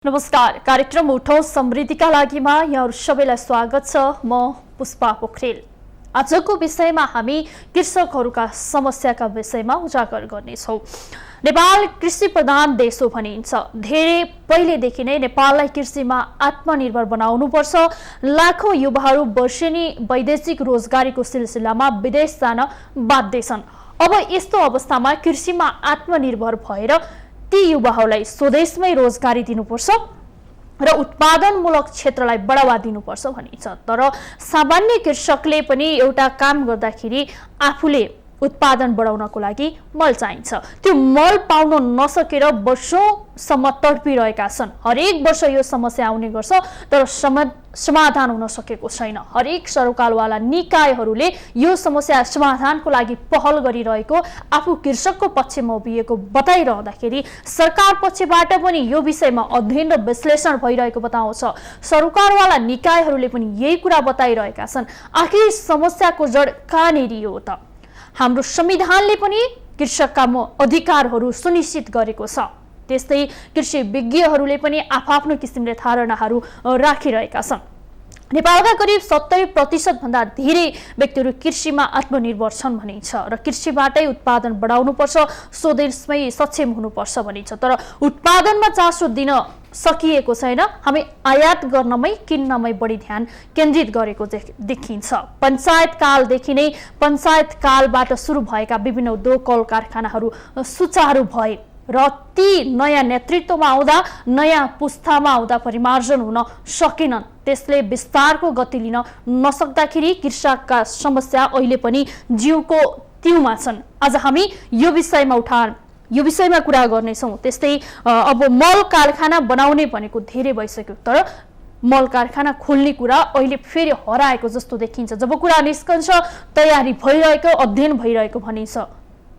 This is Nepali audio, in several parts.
नमस्कार, कार्यक्रम उठौँ समृद्धिका लागिमा यहाँहरू सबैलाई स्वागत छ। म पुष्पा पोखरेल। आजको विषयमा हामी कृषकहरूका समस्याका विषयमा उजागर गर्नेछौँ। नेपाल कृषि प्रधान देश हो भनिन्छ। धेरै पहिलेदेखि नै नेपाललाई कृषिमा आत्मनिर्भर बनाउनुपर्छ। लाखौं युवाहरू वर्षेनी वैदेशिक रोजगारीको सिलसिलामा विदेश जान बाध्य छन्। अब यस्तो अवस्थामा कृषिमा आत्मनिर्भर भएर ती युवाहरूलाई स्वदेशमै रोजगारी दिनुपर्छ र उत्पादनमूलक क्षेत्रलाई बढावा दिनुपर्छ भनिन्छ। तर सामान्य कृषकले पनि एउटा काम गर्दाखेरि आफूले उत्पादन बढाउनको लागि मल चाहिन्छ। त्यो मल पाउन नसकेर वर्षौंसम्म तडपिरहेका छन्। हरेक वर्ष यो समस्या आउने गर्छ, तर समाधान हुन सकेको छैन। हरेक सरकारवाला निकायहरूले यो समस्या समाधानको लागि पहल गरिरहेको आफू कृषकको पक्षमा उभिएको बताइरहँदाखेरि सरकार पक्षबाट पनि यो विषयमा अध्ययन र विश्लेषण भइरहेको बताउँछ। सरकारवाला निकायहरूले पनि यही कुरा बताइरहेका छन्। आखिर समस्याको जड कहाँनिर हो त? हाम्रो संविधानले पनि कृषकका अधिकारहरू सुनिश्चित गरेको छ। त्यस्तै कृषि विज्ञहरूले पनि आफ्नो किसिमले धारणाहरू राखिरहेका छन्। नेपालका करिब 70% भन्दा धेरै व्यक्तिहरू कृषिमा आत्मनिर्भर छन् भनिन्छ र कृषिबाटै उत्पादन बढाउनुपर्छ, स्वदेशमै सक्षम हुनुपर्छ भनिन्छ। तर उत्पादनमा चासो दिन सकिएको छैन। हामी आयात गर्नमै किन्नमै बढी ध्यान केन्द्रित गरेको देखिन्छ। पञ्चायत कालदेखि नै पञ्चायत कालबाट सुरु भएका विभिन्न उद्योग कल कारखानाहरू सुचारू भए र ती नयाँ नेतृत्वमा आउँदा, नयाँ पुस्तामा आउँदा परिमार्जन हुन सकेनन्। त्यसले विस्तारको गति लिन नसक्दाखेरि कृषकका समस्या अहिले पनि जिउको तिउमा छन्। आज हामी यो विषयमा कुरा गर्नेछौँ। त्यस्तै अब मल कारखाना बनाउने भनेको धेरै भइसक्यो, तर मल कारखाना खोल्ने कुरा अहिले फेरि हराएको जस्तो देखिन्छ। जब कुरा निस्कन्छ तयारी भइरहेको, अध्ययन भइरहेको भनिन्छ,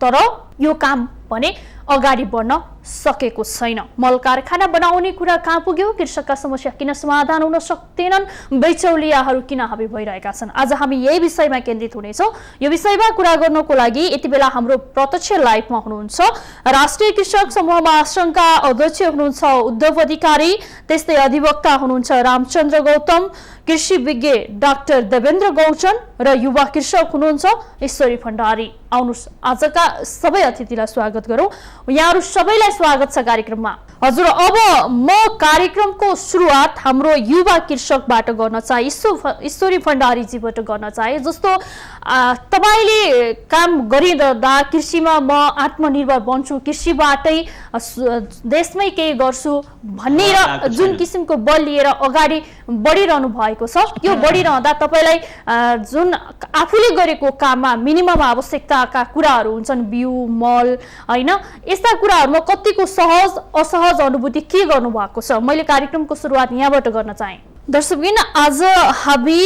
तर यो काम भने अगाडि बढ्न सकेको छैन। मल कारखाना बनाउने कुरा कहाँ पुग्यो? कृषकका समस्या किन समाधान हुन सक्दैनन्? बिचौलियाहरू किन हावी भइरहेका छन्? आज हामी यही विषयमा केन्द्रित हुनेछौँ। यो विषयमा कुरा गर्नको लागि यति बेला हाम्रो प्रत्यक्ष लाइभमा हुनुहुन्छ राष्ट्रिय कृषक समूह महासंघका अध्यक्ष हुनुहुन्छ उद्धव अधिकारी, त्यस्तै अधिवक्ता हुनुहुन्छ रामचन्द्र गौतम, कृषि विज्ञ डाक्टर देवेन्द्र गौचन र युवा कृषक हुनुहुन्छ ईश्वरी भण्डारी। आउनुहोस् आजका सबै अतिथिलाई स्वागत गरौँ। यहाँहरू सबैलाई स्वागत छ कार्यक्रममा। हजुर, अब म कार्यक्रमको सुरुवात हाम्रो युवा कृषकबाट गर्न चाहे, ईश्वरी भण्डारीजीबाट गर्न चाहे। जस्तो तपाईले काम गरिरहँदा कृषिमा म आत्मनिर्भर बन्छु, कृषिबाटै देशमै केही गर्छु भन्ने र जुन किसिमको बल लिएर अगाडि बढिरहनु भएको छ, यो बढिरहँदा तपाईलाई जुन आफूले गरेको काममा मिनिमम आवश्यकताका कुराहरू हुन्छन्, बिउ, मल, हैन, यस्ता कुराहरूमा कतिको सहज असहज अनुभूति के गर्नु भएको छ? मैले कार्यक्रमको सुरुवात यहाँबाट गर्न चाहे। दर्शकबिन, आज हामी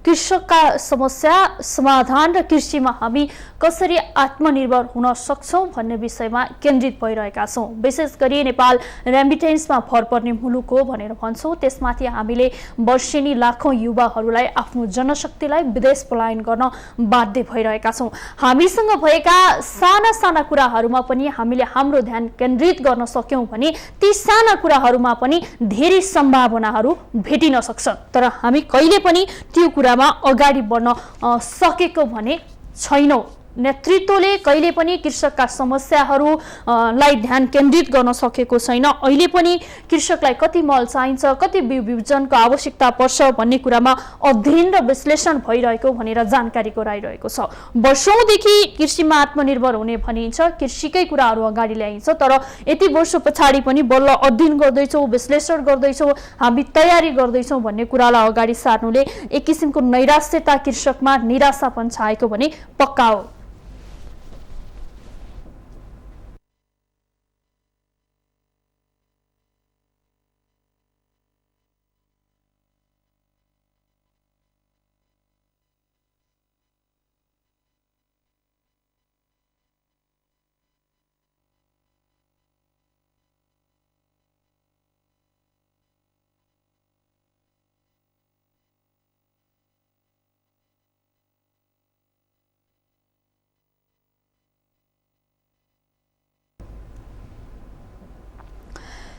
कृषकका समस्या समाधान र कृषिमा हामी कसरी आत्मनिर्भर हुन सक्छौं भन्ने विषयमा केन्द्रित भइरहेका छौं। विशेष गरी नेपाल रेमिटेन्समा भर पर्ने मुलुक हो भनेर भन्छौं। त्यसमाथि हामीले वर्षेनी लाखौं युवाहरूलाई आफ्नो जनशक्तिलाई विदेश पलायन गर्न बाध्य भइरहेका छौं। हामीसँग भएका साना साना कुराहरूमा पनि हामीले हाम्रो ध्यान केन्द्रित गर्न सक्यौं भने ती साना कुराहरूमा पनि धेरै सम्भावनाहरू भेटिन सक्छन्। तर हामी कहिले पनि त्यो कुरामा अगाडि बढ्न सकेको भने छैनौं। नेतृत्वले कहिले पनि कृषकका समस्याहरूलाई ध्यान केन्द्रित गर्न सकेको छैन। अहिले पनि कृषकलाई कति मल चाहिन्छ, कति बिउजनको आवश्यकता पर्छ भन्ने कुरामा अध्ययन र विश्लेषण भइरहेको भनेर जानकारी गराइरहेको छ। वर्षौंदेखि कृषिमा आत्मनिर्भर हुने भनिन्छ, कृषिकै कुराहरू अगाडि ल्याइन्छ, तर यति वर्ष पछाडि पनि बल्ल अध्ययन गर्दैछौँ, विश्लेषण गर्दैछौँ, हामी तयारी गर्दैछौँ भन्ने कुरालाई अगाडि सार्नुले एक किसिमको नैराश्यता कृषकमा निराशापन छाएको भने पक्का हो।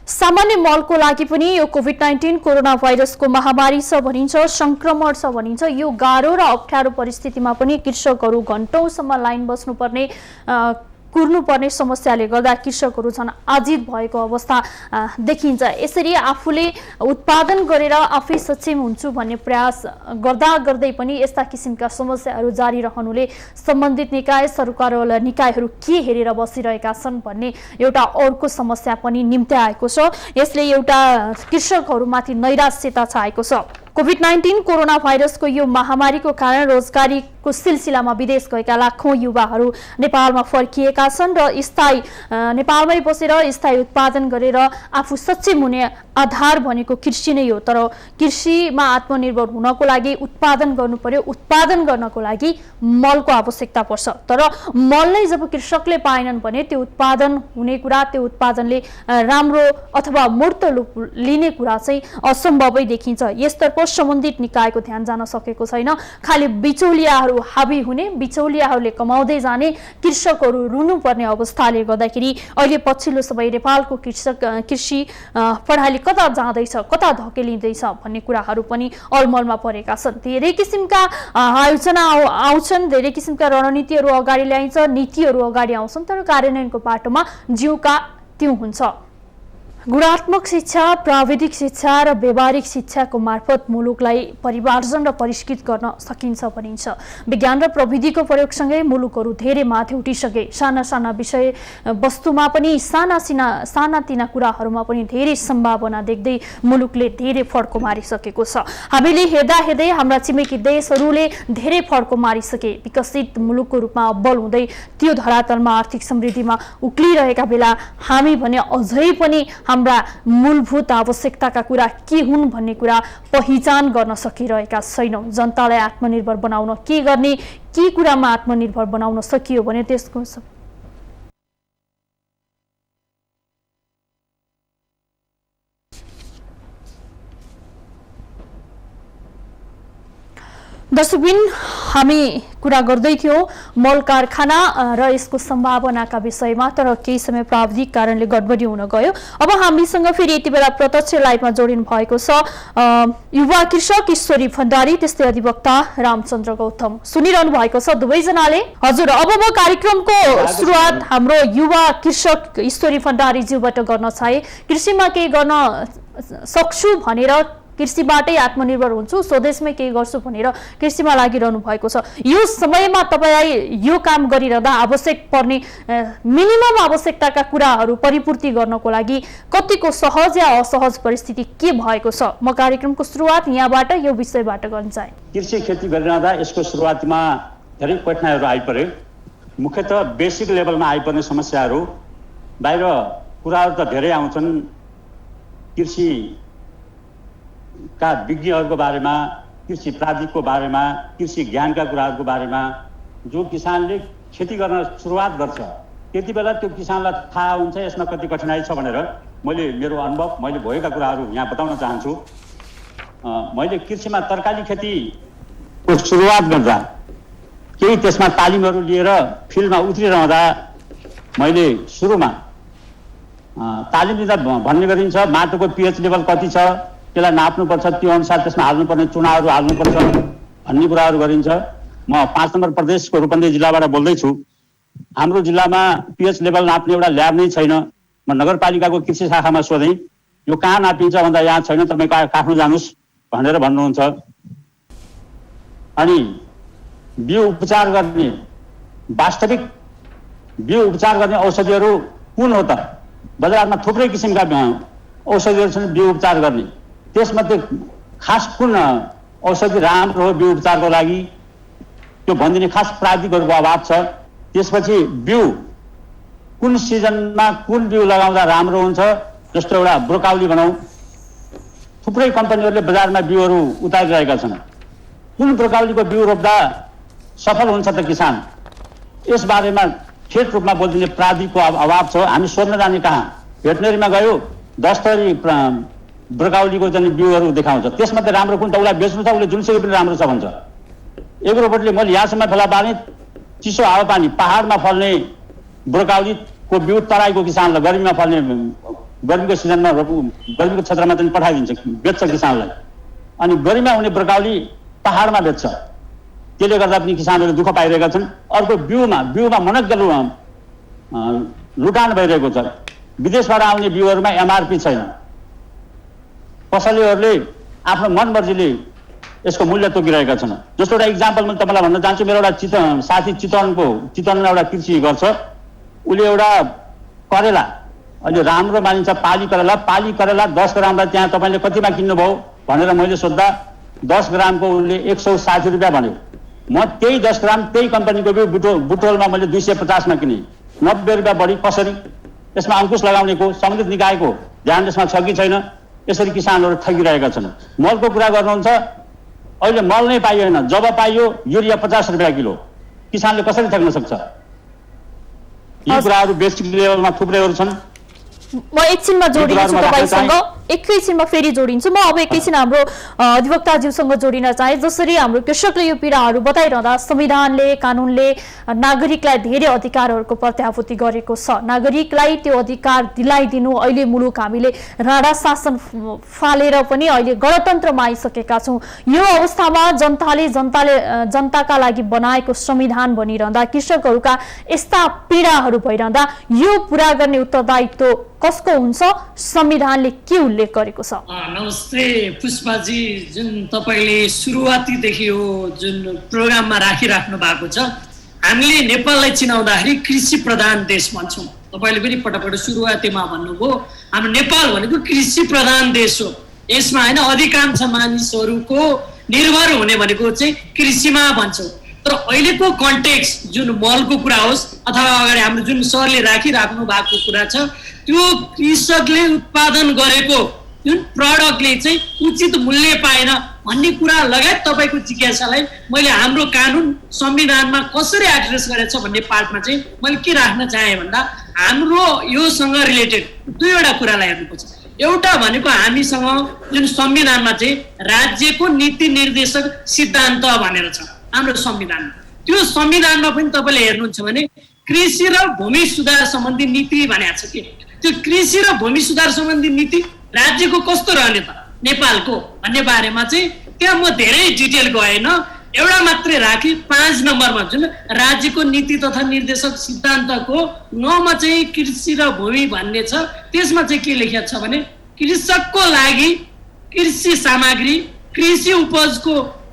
सामान्य मलको लागि पनि यो कोभिड-19 कोरोना भाइरसको महामारी छ भनिन्छ, संक्रमण छ भनिन्छ। यो गाह्रो र अप्ठ्यारो परिस्थितिमा पनि कृषकहरू घण्टौँसम्म लाइन बस्नुपर्ने कुर्नुपर्ने समस्याले गर्दा कृषकहरू झन् आजित भएको अवस्था देखिन्छ। यसरी आफूले उत्पादन गरेर आफै सक्षम हुन्छु भन्ने प्रयास गर्दा गर्दै पनि यस्ता किसिमका समस्याहरू जारी रहनुले सम्बन्धित निकाय सरकारवाला निकायहरू के हेरेर बसिरहेका छन् भन्ने एउटा अर्को समस्या पनि निम्ति आएको छ। यसले एउटा कृषकहरूमाथि नैराश्यता छाएको छ। कोभिड-19 कोरोना भाइरसको यो महामारीको कारण रोजगारीको सिलसिलामा विदेश गएका लाखौं युवाहरू नेपालमा फर्किएका छन् र नेपालमै बसेर स्थायी उत्पादन गरेर आफू सक्षम हुने आधार भनेको कृषि नै हो। तर कृषिमा आत्मनिर्भर हुनको लागि उत्पादन गर्नु पर्यो। उत्पादन गर्नको लागि मलको आवश्यकता पर्छ। तर मल नै जब कृषकले पाएनन् भने त्यो उत्पादन हुने कुरा, त्यो उत्पादनले राम्रो अथवा मूर्त रूप लिने कुरा चाहिँ असम्भवै देखिन्छ। यसतर्फ सम्बन्धित निकायको ध्यान जान सकेको छैन। खालि बिचौलियाहरू हाबी हुने, बिचौलियाहरूले कमाउँदै जाने, कृषकहरू रुनुपर्ने अवस्थाले गर्दाखेरि अहिले पछिल्लो समय नेपालको कृषि प्रणाली कता जाँदैछ, कता धकेलिँदैछ भन्ने कुराहरू पनि अलमलमा परेका छन्। धेरै किसिमका आयोजना आउँछन्, धेरै किसिमका रणनीतिहरू अगाडि ल्याइन्छ, नीतिहरू अगाडि आउँछन्, तर कार्यान्वयनको बाटोमा ज्यूका त्यौं हुन्छ। गुणात्मक शिक्षा, प्राविधिक शिक्षा र व्यावहारिक शिक्षाको मार्फत मुलुकलाई परिमार्जन र परिष्कृत गर्न सकिन्छ भनिन्छ। विज्ञान र प्रविधिको प्रयोगसँगै मुलुकहरू धेरै माथि उठिसके। साना साना विषय वस्तुमा पनि सानातिना कुराहरूमा पनि धेरै सम्भावना देख्दै मुलुकले धेरै फड्को मारिसकेको छ। हामीले हेर्दा हेर्दै हाम्रा छिमेकी देशहरूले धेरै फड्को मारिसके। विकसित मुलुकको रूपमा अब्बल हुँदै त्यो धरातलमा आर्थिक समृद्धिमा उक्लिरहेका बेला हामी भने अझै पनि हाम्रा मूलभूत आवश्यकताका कुरा के हुन् भन्ने कुरा पहिचान गर्न सकिरहेका छैनौं। जनतालाई आत्मनिर्भर बनाउन के गर्ने, के कुरामा आत्मनिर्भर बनाउन सकियो भने त्यसको दर्शकबिन हामी कुरा गर्दै थियौं मल कारखाना र यसको सम्भावनाका विषयमा। तर केही समय प्राविधिक कारणले गडबडी हुन गयो। अब हामीसँग फेरि यति बेला प्रत्यक्ष लाइभमा जोडिनु भएको छ युवा कृषक ईश्वरी भण्डारी, त्यस्तै अधिवक्ता रामचन्द्र गौतम। सुनिरहनु भएको छ दुवैजनाले। हजुर, अब म कार्यक्रमको सुरुवात हाम्रो युवा कृषक ईश्वरी भण्डारीज्यूबाट गर्न चाहे। कृषिमा केही गर्न सक्छु भनेर, कृषिबाटै आत्मनिर्भर हुन्छु, स्वदेशमै केही गर्छु भनेर कृषिमा लागिरहनु भएको छ। यो समयमा तपाईलाई यो काम गरिरहँदा आवश्यक पर्ने मिनिमम आवश्यकताका कुराहरू परिपूर्ति गर्नको लागि कतिको सहज या असहज परिस्थिति के भएको छ? म कार्यक्रमको सुरुवात यहाँबाट यो विषयबाट गर्न चाहे। कृषि खेती गरिरहँदा यसको सुरुवातमा धेरै कठिनाइहरू आइपरे। मुख्यतः बेसिक लेभलमा आइपर्ने समस्याहरू, बाहिर कुराहरू त धेरै आउँछन्। कृषि का विज्ञहरूको बारेमा, कृषि प्राविधिकको बारेमा, कृषि ज्ञानका कुराहरूको बारेमा जो किसानले खेती गर्न सुरुवात गर्छ त्यति बेला त्यो किसानलाई थाहा हुन्छ यसमा कति कठिनाइ छ भनेर। मैले मेरो अनुभव, मैले भएका कुराहरू यहाँ बताउन चाहन्छु। मैले कृषिमा तरकारी खेतीको सुरुवात गर्दा केही त्यसमा तालिमहरू लिएर फिल्डमा उत्रिरहँदा मैले सुरुमा तालिम दिँदा भन्ने गरिन्छ माटोको पीएच लेभल कति छ, त्यसलाई नाप्नुपर्छ, त्यो अनुसार त्यसमा हाल्नुपर्ने चुनाहरू हाल्नुपर्छ भन्ने कुराहरू गरिन्छ। म 5 नम्बर प्रदेशको रूपन्देही जिल्लाबाट बोल्दैछु। हाम्रो जिल्लामा पीएच लेभल नाप्ने एउटा ल्याब नै छैन। म नगरपालिकाको कृषि शाखामा सोधेँ, यो कहाँ नापिन्छ भन्दा यहाँ छैन, तपाईँ काठमाडौँ जानुहोस् भनेर भन्नुहुन्छ। अनि बिउ उपचार गर्ने, वास्तविक बिउ उपचार गर्ने औषधिहरू कुन हो त? बजारमा थुप्रै किसिमका औषधिहरू छन् बिउ उपचार गर्ने। त्यसमध्ये खास कुन औषधि राम्रो हो बिउ उपचारको लागि त्यो भनिदिने खास प्राविधिकहरूको अभाव छ। त्यसपछि बिउ कुन सिजनमा कुन बिउ लगाउँदा राम्रो हुन्छ, जस्तो एउटा ब्रोकाउली भनौँ, थुप्रै कम्पनीहरूले बजारमा बिउहरू उतारिरहेका छन्। कुन ब्रोकाउलीको बिउ रोप्दा सफल हुन्छ त किसान, यसबारेमा ठेट रूपमा बोलिदिने प्राविधिकको अभाव छ। हामी सोध्न जाने कहाँ? भेटनेरीमा गयो 10 थरी ब्रोकाउलीको चाहिँ बिउहरू देखाउँछ, त्यसमध्ये राम्रो कुन त उसलाई बेच्नु छ, उसले जुनसुकै पनि राम्रो छ भन्छ। एग्रोबोटले मैले यहाँसम्म फेला पार्ने चिसो हावापानी पहाडमा फल्ने ब्रोकाउलीको बिउ तराईको किसानलाई, गर्मीमा फल्ने गर्मीको सिजनमा गर्मीको क्षेत्रमा चाहिँ पठाइदिन्छ, बेच्छ किसानलाई। अनि गर्मीमा हुने ब्रोकाउली पहाडमा बेच्छ, त्यसले गर्दा पनि किसानहरू दुःख पाइरहेका छन्। अर्को बिउमा मनज्ञ लुटान भइरहेको छ। विदेशबाट आउने बिउहरूमा एमआरपी छैन, पसलेहरूले आफ्नो मनमर्जीले यसको मूल्य तोकिरहेका छन्। जस्तो एउटा इक्जाम्पल म तपाईँलाई भन्न चाहन्छु। मेरो एउटा साथी चितवनमा एउटा कृषि गर्छ, उसले एउटा करेला अहिले राम्रो मानिन्छ पाली करेला 10 ग्रामलाई त्यहाँ तपाईँले कतिमा किन्नुभयो भनेर मैले सोद्धा 10 ग्रामको उसले 160 रुपियाँ भन्यो। म त्यही 10 ग्राम त्यही कम्पनीको बुटोलमा मैले 250 मा किने, 90 रुपियाँ बढी। कसरी? यसमा अंकुश लगाउनेको सम्बन्धित निकायको ध्यान यसमा छ कि छैन? यसरी किसानहरू ठगिरहेका छन्। मलको कुरा गर्नुहुन्छ, अहिले मल नै पाइएन, जब पाइयो युरिया 50 रुपियाँ किलो, किसानले कसरी ठग्न सक्छ? यी कुराहरू बेसिक लेभलमा थुप्रैहरू छन्। म एकछिनमा जोडिन्छु तपाईसँग, एकैछिनमा फेरि जोडिन्छु। म अब एकैछिन हाम्रो अधिवक्ताज्यूसँग जोडिन चाहे। जसरी हाम्रो कृषकले यो पीडाहरू बताइरहँदा संविधानले, कानुनले नागरिकलाई धेरै अधिकारहरूको प्रत्याभूति गरेको छ। नागरिकलाई त्यो अधिकार दिलाइदिनु, अहिले मुलुक हामीले राणा शासन फालेर पनि अहिले गणतन्त्रमा आइसकेका छौँ। यो अवस्थामा जनताका लागि बनाएको संविधान बनिरहँदा, कृषकहरूका यस्ता पीडाहरू भइरहँदा यो पुरा गर्ने उत्तरदायित्व कसको हुन्छ? संविधानले के उल्लेख गरेको छ? नमस्ते पुष्पाजी, जुन तपाईले सुरुवातीदेखि यो जुन प्रोग्राममा राखिराख्नु भएको छ, हामीले नेपाललाई चिनाउँदाखेरि कृषि प्रधान देश भन्छौँ। तपाईले पनि पटपट सुरुवातीमा भन्नुभयो हाम्रो नेपाल भनेको कृषि प्रधान देश हो। यसमा हैन अधिकांश मानिसहरूको निर्भर हुने भनेको चाहिँ कृषिमा भन्छौँ। तर अहिलेको कन्टेक्स्ट जुन मलको कुरा होस् अथवा अगाडि हाम्रो जुन सरले राखिराख्नु भएको कुरा छ, त्यो कृषकले उत्पादन गरेको जुन प्रडक्टले चाहिँ उचित मूल्य पाएन भन्ने कुरा लगायत तपाईँको जिज्ञासालाई मैले हाम्रो कानुन संविधानमा कसरी एड्रेस गरेछ भन्ने पार्टमा चाहिँ मैले के राख्न चाहेँ भन्दा, हाम्रो योसँग रिलेटेड दुईवटा कुरालाई हेर्नुपर्छ। एउटा भनेको हामीसँग जुन संविधानमा चाहिँ राज्यको नीति निर्देशक सिद्धान्त भनेर छ हाम्रो संविधानमा। त्यो संविधानमा पनि तपाईँले हेर्नुहुन्छ भने कृषि र भूमि सुधार सम्बन्धी नीति भनेको छ कि त्यो कृषि र भूमि सुधार सम्बन्धी नीति राज्यको कस्तो रहने त नेपालको भन्ने बारेमा चाहिँ त्यहाँ म धेरै डिटेल गएन, एउटा मात्रै राखी 5 नम्बरमा जुन राज्यको नीति तथा निर्देशक सिद्धान्तको 9 मा चाहिँ कृषि र भूमि भन्ने छ। त्यसमा चाहिँ के लेखिएको छ भने कृषकको लागि कृषि सामग्री, कृषि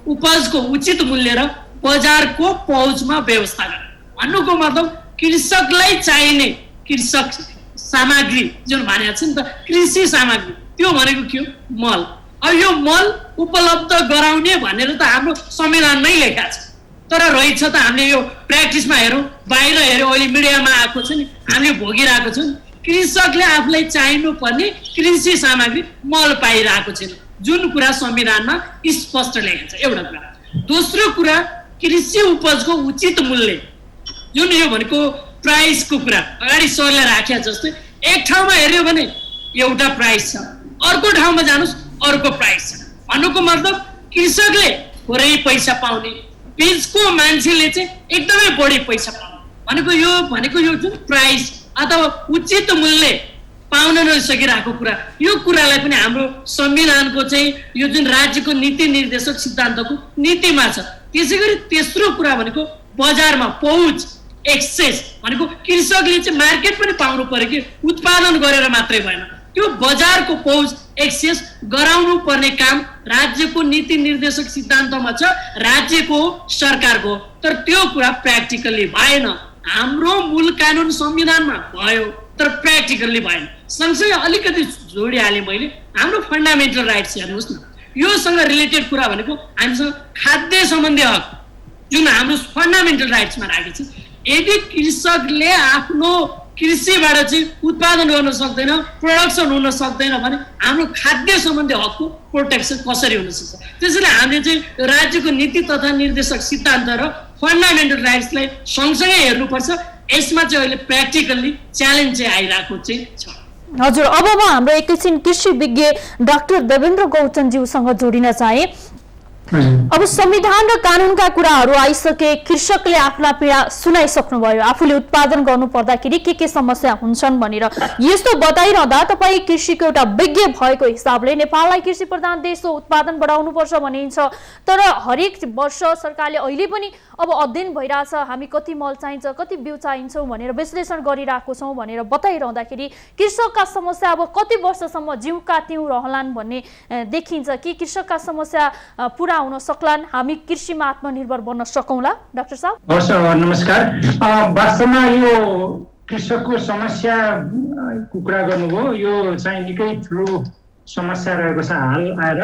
उपजको उचित मूल्य र बजारको पहुँचमा व्यवस्था गर्ने भन्नुको मतलब कृषकलाई चाहिने कृषक सामग्री जुन भनेको छ नि त कृषि सामग्री, त्यो भनेको के हो? मल। अब यो मल उपलब्ध गराउने भनेर त हाम्रो संविधानमै लेखा छ, तर रहेछ त हामीले यो प्र्याक्टिसमा हेरौँ, बाहिर हेऱ्यौँ, अहिले मिडियामा आएको छ नि, हामीले भोगिरहेको छौँ। कृषकले आफूलाई चाहिनुपर्ने कृषि सामग्री मल पाइरहेको छैन, जुन कुरा संविधानमा स्पष्ट लेखेको छ। एउटा कुरा। दोस्रो कुरा, कृषि उपजको उचित मूल्य, जुन यो भनेको प्राइसको कुरा अगाडि सरले राखे जस्तै एक ठाउँमा हेर्यो भने एउटा प्राइस छ, अर्को ठाउँमा जानुस् अर्को प्राइस छ। भन्नुको मतलब कृषकले थोरै पैसा पाउने, बीचको मान्छेले चाहिँ एकदमै बढी पैसा पाउने भनेको यो जुन प्राइस अथवा उचित मूल्य पाउन नसकिरहेको कुरा, यो कुरालाई पनि हाम्रो संविधानको चाहिँ यो जुन राज्यको नीति निर्देशक सिद्धान्तको नीतिमा छ। त्यसैगरी तेस्रो कुरा भनेको बजारमा पहुँच, एक्सेस भनेको कृषकले चाहिँ मार्केट पनि पाउनु पर्यो कि उत्पादन गरेर मात्रै भएन, त्यो बजारको पहुँच एक्सेस गराउनु पर्ने काम राज्यको नीति निर्देशक सिद्धान्तमा छ, राज्यको सरकारको। तर त्यो कुरा प्र्याक्टिकल्ली भएन। हाम्रो मूल कानुन संविधानमा भयो तर प्र्याक्टिकल्ली भएन। सँगसँगै अलिकति जोडिहालेँ मैले, हाम्रो फन्डामेन्टल राइट्स हेर्नुहोस् न, योसँग रिलेटेड कुरा भनेको हामीसँग खाद्य सम्बन्धी हक जुन हाम्रो फन्डामेन्टल राइट्समा राखेको छ। यदि कृषकले आफ्नो कृषिबाट चाहिँ उत्पादन गर्न सक्दैन, प्रोडक्सन हुन सक्दैन भने हाम्रो खाद्य सम्बन्धी हकको प्रोटेक्सन कसरी हुन सक्छ? त्यसैले हामीले चाहिँ राज्यको नीति तथा निर्देशक सिद्धान्त र फन्डामेन्टल राइट्सलाई सँगसँगै हेर्नुपर्छ। यसमा चाहिँ अहिले प्र्याक्टिकल्ली च्यालेन्ज चाहिँ आइरहेको चाहिँ छ। हजुर, अब म हाम्रो एकैछिन कृषि विज्ञ डाक्टर देवेन्द्र गौतमज्यूसँग जोडिन चाहे। अब संविधान र कानूनका कुराहरू आइसके, कृषकले आफ्ना पीडा सुनाइसक्नुभयो, आफूले उत्पादन गर्नु पर्दाखेरि के समस्या हुन्छन् भनेर। यस्तो बताइरहँदा तपाईँ कृषिको एउटा विज्ञ भएको हिसाबले नेपाललाई कृषि प्रधान देश हो, उत्पादन बढाउनु पर्छ भनिन्छ, तर हरेक वर्ष सरकारले अहिले पनि अब अध्ययन भइरहेछ, हामी कति मल चाहिन्छ, कति बिउ चाहिन्छौँ भनेर विश्लेषण गरिरहेको छौँ भनेर बताइरहँदाखेरि कृषकका समस्या अब कति वर्षसम्म जिउका तिउँ रहलान् भन्ने देखिन्छ कि कृषकका समस्या पुरा हुन सक्लान्, हामी कृषिमा आत्मनिर्भर बन्न सकौँला? डाक्टर साहब नमस्कार। वास्तवमा यो कृषकको समस्याको कुरा गर्नुभयो, यो चाहिँ निकै ठुलो समस्या रहेको छ हाल आएर,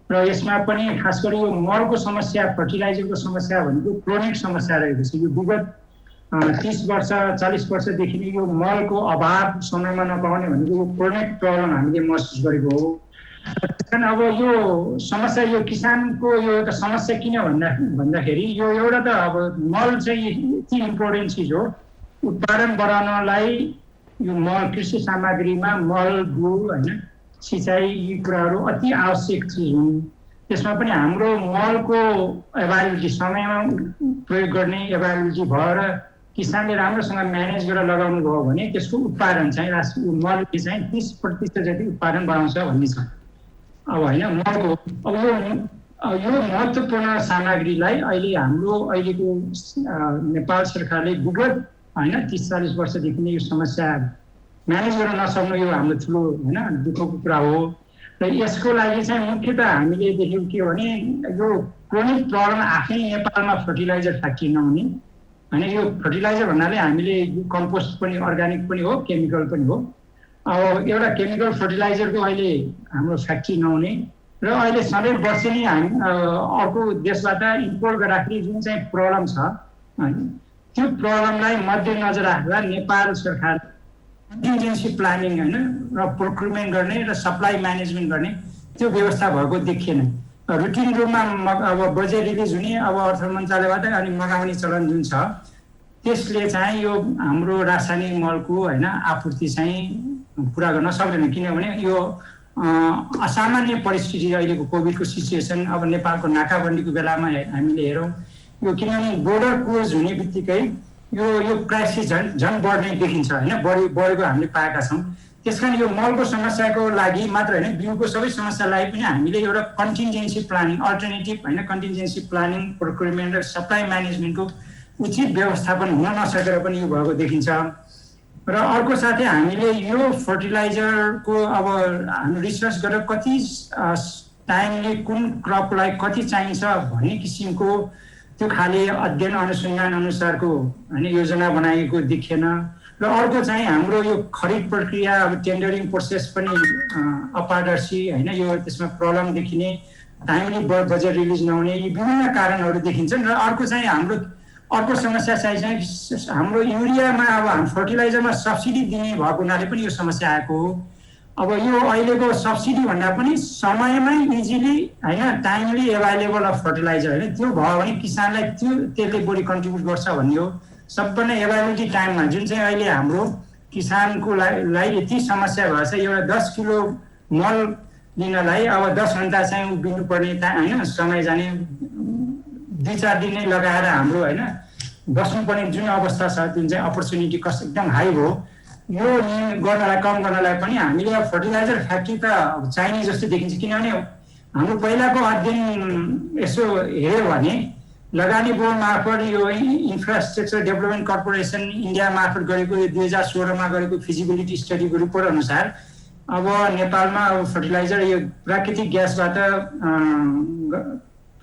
र यसमा पनि खास गरी यो मलको समस्या, फर्टिलाइजरको समस्या भनेको क्रोनिक समस्या रहेको छ। यो विगत 30 वर्ष 40 वर्षदेखि नै यो मलको अभाव समयमा नपाउने भनेको यो क्रोनिक प्रब्लम हामीले महसुस गरेको हो। अब यो समस्या, यो किसानको यो एउटा समस्या किन भन्दाखेरि यो एउटा त अब मल चाहिँ यति इम्पोर्टेन्ट चिज हो, उत्पादन बढाउनलाई यो मल, कृषि सामग्रीमा मल, बिउ होइन, सिँचाइ, यी कुराहरू अति आवश्यक चिज हुन्। त्यसमा पनि हाम्रो मलको एभाइलेबिलिटी, समयमा प्रयोग गर्ने एभाइलेबिलिटी भएर किसानले राम्रोसँग म्यानेज गरेर लगाउनु भयो भने त्यसको उत्पादन चाहिँ मलले चाहिँ 30% जति उत्पादन बढाउँछ भन्ने छ। अब होइन मलको अब यो महत्त्वपूर्ण सामग्रीलाई अहिले हाम्रो अहिलेको नेपाल सरकारले विगत होइन 30-40 वर्षदेखि नै यो समस्या म्यानेज गर्न नसक्नु यो हाम्रो ठुलो होइन दुःखको कुरा हो। र यसको लागि चाहिँ मुख्यतः हामीले देख्यौँ के भने यो क्रोनिक प्रब्लम आफ्नै नेपालमा फर्टिलाइजर फ्याक्ट्री नहुने होइन। यो फर्टिलाइजर भन्नाले हामीले कम्पोस्ट पनि अर्ग्यानिक पनि हो, केमिकल पनि हो। अब एउटा केमिकल फर्टिलाइजरको अहिले हाम्रो फ्याक्ट्री नहुने र अहिले सधैँ वर्षेनी हामी अर्को देशबाट इम्पोर्ट गर्दाखेरि जुन चाहिँ प्रब्लम छ होइन, त्यो प्रब्लमलाई मध्यनजर राखेर नेपाल सरकार कन्टिन्जेन्सी प्लानिङ होइन र प्रोक्युरमेन्ट गर्ने र सप्लाई म्यानेजमेन्ट गर्ने त्यो व्यवस्था भएको देखिएन। रुटिन रूपमा अब बजेट रिलिज हुने अब अर्थ मन्त्रालयबाट अनि मगाउने चलन जुन छ त्यसले चाहिँ यो हाम्रो रासायनिक मलको होइन आपूर्ति चाहिँ पुरा गर्न सक्दैन। किनभने यो असामान्य परिस्थिति अहिलेको कोभिडको सिचुएसन, अब नेपालको नाकाबन्दीको बेलामा हामीले हेरौँ यो, किनभने बोर्डर क्लोज हुने बित्तिकै यो क्राइसिस झन् बढ्ने देखिन्छ होइन, बढेको हामीले पाएका छौँ। त्यस कारण यो मलको समस्याको लागि मात्र होइन, बिउको सबै समस्यालाई पनि हामीले एउटा कन्टिन्जेन्सी प्लानिङ, अल्टरनेटिभ होइन, कन्टिन्जेन्सी प्लानिङ, प्रोक्युरमेन्ट र सप्लाई म्यानेजमेन्टको उचित व्यवस्थापन हुन नसकेर पनि यो भएको देखिन्छ। र अर्को साथै हामीले यो फर्टिलाइजरको अब हाम्रो रिसर्च गरेर कति टाइमले कुन क्रपलाई कति चाहिन्छ भन्ने किसिमको त्यो खाले अध्ययन अनुसन्धान अनुसारको होइन योजना बनाएको देखिएन। र अर्को चाहिँ हाम्रो यो खरिद प्रक्रिया, अब टेन्डरिङ प्रोसेस पनि अपारदर्शी होइन, यो त्यसमा प्रब्लम देखिने, टाइमली बजेट रिलिज नहुने, यी विभिन्न कारणहरू देखिन्छन्। र अर्को चाहिँ हाम्रो अर्को समस्या चाहिँ हाम्रो युरियामा अब हाम्रो फर्टिलाइजरमा सब्सिडी दिने भएको हुनाले पनि यो समस्या आएको हो। अब यो अहिलेको सब्सिडी भन्दा पनि समयमै इजिली होइन टाइमली एभाइलेबल अफ फर्टिलाइजर होइन, त्यो भयो भने किसानलाई त्यसले बढी कन्ट्रिब्युट गर्छ भन्ने हो। सबभन्दा एभाइलेबिलिटी टाइममा जुन चाहिँ अहिले हाम्रो किसानको लागि यति समस्या भएछ, एउटा 10 किलो मल लिनलाई अब 10 घन्टा चाहिँ उभिनु पर्ने होइन, समय जाने 2-4 दिन नै लगाएर हाम्रो होइन बस्नुपर्ने जुन अवस्था छ, जुन चाहिँ अपर्च्युनिटी कस्ट एकदम हाई हो। यो गर्नलाई कम गर्नलाई पनि हामीले अब फर्टिलाइजर फ्याक्ट्री त चाहिने जस्तो देखिन्छ। किनभने हाम्रो पहिलाको अध्ययन यसो हेऱ्यो भने लगानी बोर्ड मार्फत यो इन्फ्रास्ट्रक्चर डेभलपमेन्ट कर्पोरेसन इन्डिया मार्फत गरेको 2016मा गरेको फिजिबिलिटी स्टडीको रिपोर्ट अनुसार अब नेपालमा अब फर्टिलाइजर यो प्राकृतिक ग्यासबाट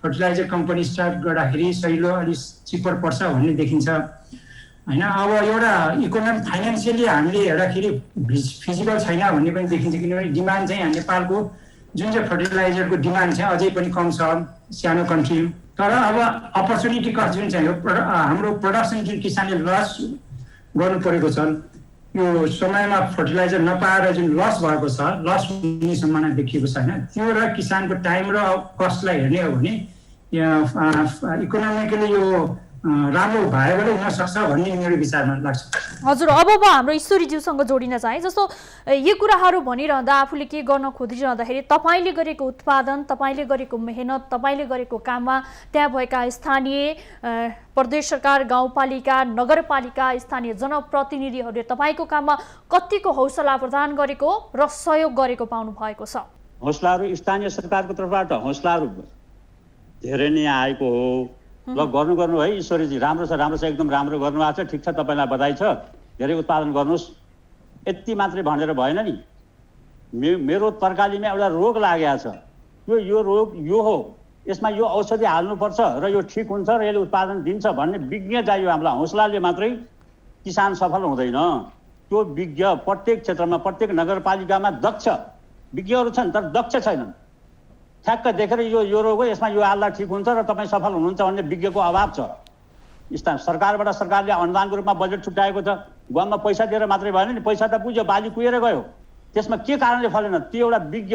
फर्टिलाइजर कम्पनी स्टार्ट गर्दाखेरि सहिलो अलिक चिपर पर्छ भन्ने देखिन्छ होइन। अब एउटा इकोनोमिक फाइनेन्सियली हामीले हेर्दाखेरि फिजिबल छैन भन्ने पनि देखिन्छ। किनभने डिमान्ड चाहिँ नेपालको जुन चाहिँ फर्टिलाइजरको डिमान्ड चाहिँ अझै पनि कम छ, सानो कन्ट्री। तर अब अपर्च्युनिटी कस्ट जुन चाहिँ हाम्रो प्रोडक्सन जुन किसानले लस गर्नु परेको छ, यो समयमा फर्टिलाइजर नपाएर जुन लस भएको छ, लस हुने सम्भावना देखिएको छ होइन, त्यो र किसानको टाइम र कस्टलाई हेर्ने हो भने इकोनोमिकली यो राम्रो भएबाट हुन सक्छ भन्ने मेरो विचारमा लाग्छ। हजुर, अब म हाम्रो ईश्वरीज्यूसँग जोडिन चाहे। जस्तो यी कुराहरू भनिरहँदा आफूले के गर्न खोजिरहँदाखेरि तपाईँले गरेको उत्पादन, तपाईँले गरेको मेहनत, तपाईँले गरेको काममा त्यहाँ भएका स्थानीय प्रदेश सरकार, गाउँपालिका, नगरपालिका, स्थानीय जनप्रतिनिधिहरूले तपाईँको काममा कतिको हौसला प्रदान गरेको र सहयोग गरेको पाउनु भएको छ? हौसलाहरू स्थानीय सरकारको तर्फबाट हौसलाहरू धेरै नै आएको हो। ल गर्नु है ईश्वरीजी, राम्रो छ, एकदम राम्रो गर्नुभएको छ, ठिक छ, तपाईँलाई बधाई छ, धेरै उत्पादन गर्नुहोस्, यति मात्रै भनेर भएन नि। मेरो तरकारीमा एउटा रोग लागेको छ, यो रोग यो हो, यसमा यो औषधि हाल्नुपर्छ र यो ठिक हुन्छ र यसले उत्पादन दिन्छ भन्ने विज्ञ चाहियो। हामीलाई हौसलाले मात्रै किसान सफल हुँदैन। त्यो विज्ञ प्रत्येक क्षेत्रमा, प्रत्येक नगरपालिकामा दक्ष विज्ञहरू छन्, तर दक्ष छैनन्। ठ्याक्क देखेर यो रोग हो, यसमा यो हाल्दा ठिक हुन्छ र तपाईँ सफल हुनुहुन्छ भन्ने विज्ञको अभाव छ। सरकारबाट सरकारले अनुदानको रूपमा बजेट छुट्याएको छ, गाउँमा पैसा दिएर मात्रै भएन नि, पैसा त पुग्यो, बाली कुहेर गयो, त्यसमा के कारणले फलेन? त्यो एउटा विज्ञ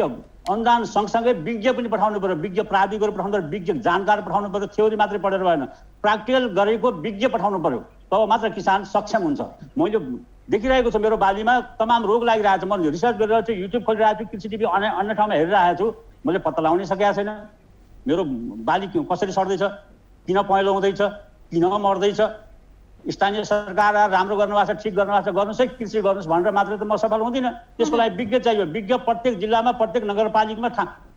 अनुदान सँगसँगै विज्ञ पनि पठाउनु पर्यो, विज्ञ प्राविधिकहरू पठाउनु पर्यो, विज्ञ जानकार पठाउनु पर्यो, थ्योरी मात्रै पढेर भएन, प्र्याक्टिकल गरेको विज्ञ पठाउनु पर्यो, तब मात्र किसान सक्षम हुन्छ। मैले देखिरहेको छु मेरो बालीमा तमाम रोग लागिरहेको छ। म रिसर्च गरिरहेको छु, युट्युब खोलिरहेको छु, कृषि टिभी अन्य ठाउँमा हेरिरहेको छु, मैले पत्ता लगाउनै सकेको छैन मेरो बाली कसरी सर्दैछ, किन पहेँलो हुँदैछ, किन मर्दैछ। स्थानीय सरकार राम्रो गर्नुभएको छ, ठिक गर्नुभएको छ, गर्नुहोस् है, कृषि गर्नुहोस् भनेर मात्रै त म सफल हुँदिनँ। त्यसको लागि विज्ञ चाहियो। विज्ञ प्रत्येक जिल्लामा, प्रत्येक नगरपालिकामा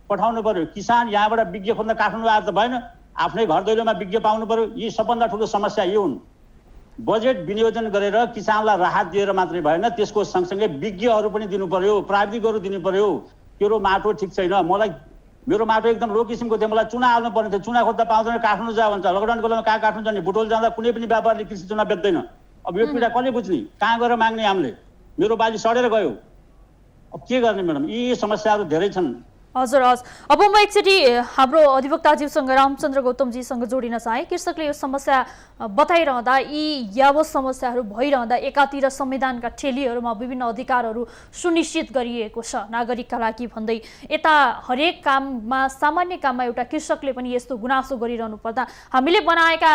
पठाउनु पर्यो। किसान यहाँबाट विज्ञ खोज्न काठमाडौँ आएर त भएन, आफ्नै घर दैलोमा विज्ञ पाउनु पर्यो। यी सबभन्दा ठुलो समस्या यो हुन्। बजेट विनियोजन गरेर किसानलाई राहत दिएर मात्रै भएन, त्यसको सँगसँगै विज्ञहरू पनि दिनु पर्यो, प्राविधिकहरू दिनु पर्यो। तेरो माटो ठिक छैन, मेरो माटो एकदम लो किसिमको थियो, मलाई चुना हाल्नु पर्ने थियो, चुना खोज्दा पाउँदैन, काठमाडौँ जा भन्छ, लकडाउनको बेलामा कहाँ काठमाडौँ जाने, बुटोल जाँदा कुनै पनि व्यापारले कृषि चुना बेच्दैन। अब यो पीडा कसले बुझ्ने, कहाँ गएर माग्ने? हामीले मेरो बाली सडेर गयो, अब के गर्ने म्याडम? यी समस्याहरू धेरै छन्। हजुर, अब म एकचोटि हाम्रो अधिवक्ताज्यूसँग, रामचन्द्र गौतमजीसँग जोडिन चाहे। कृषकले यो समस्या बताइरहँदा, यी यावत समस्याहरू भइरहँदा एकातिर संविधानका ठेलीहरूमा विभिन्न अधिकारहरू सुनिश्चित गरिएको छ नागरिकका लागि भन्दै, यता हरेक काममा, सामान्य काममा एउटा कृषकले पनि यस्तो गुनासो गरिरहनु पर्दा हामीले बनाएका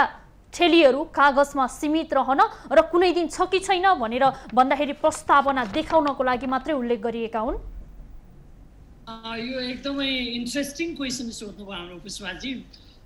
ठेलीहरू कागजमा सीमित रहन र कुनै दिन छ कि छैन भनेर भन्दाखेरि प्रस्तावना देखाउनको लागि मात्रै उल्लेख गरिएका हुन्। यो एकदमै इन्ट्रेस्टिङ क्वेसन सोध्नुभयो हाम्रो पुष्पाजी।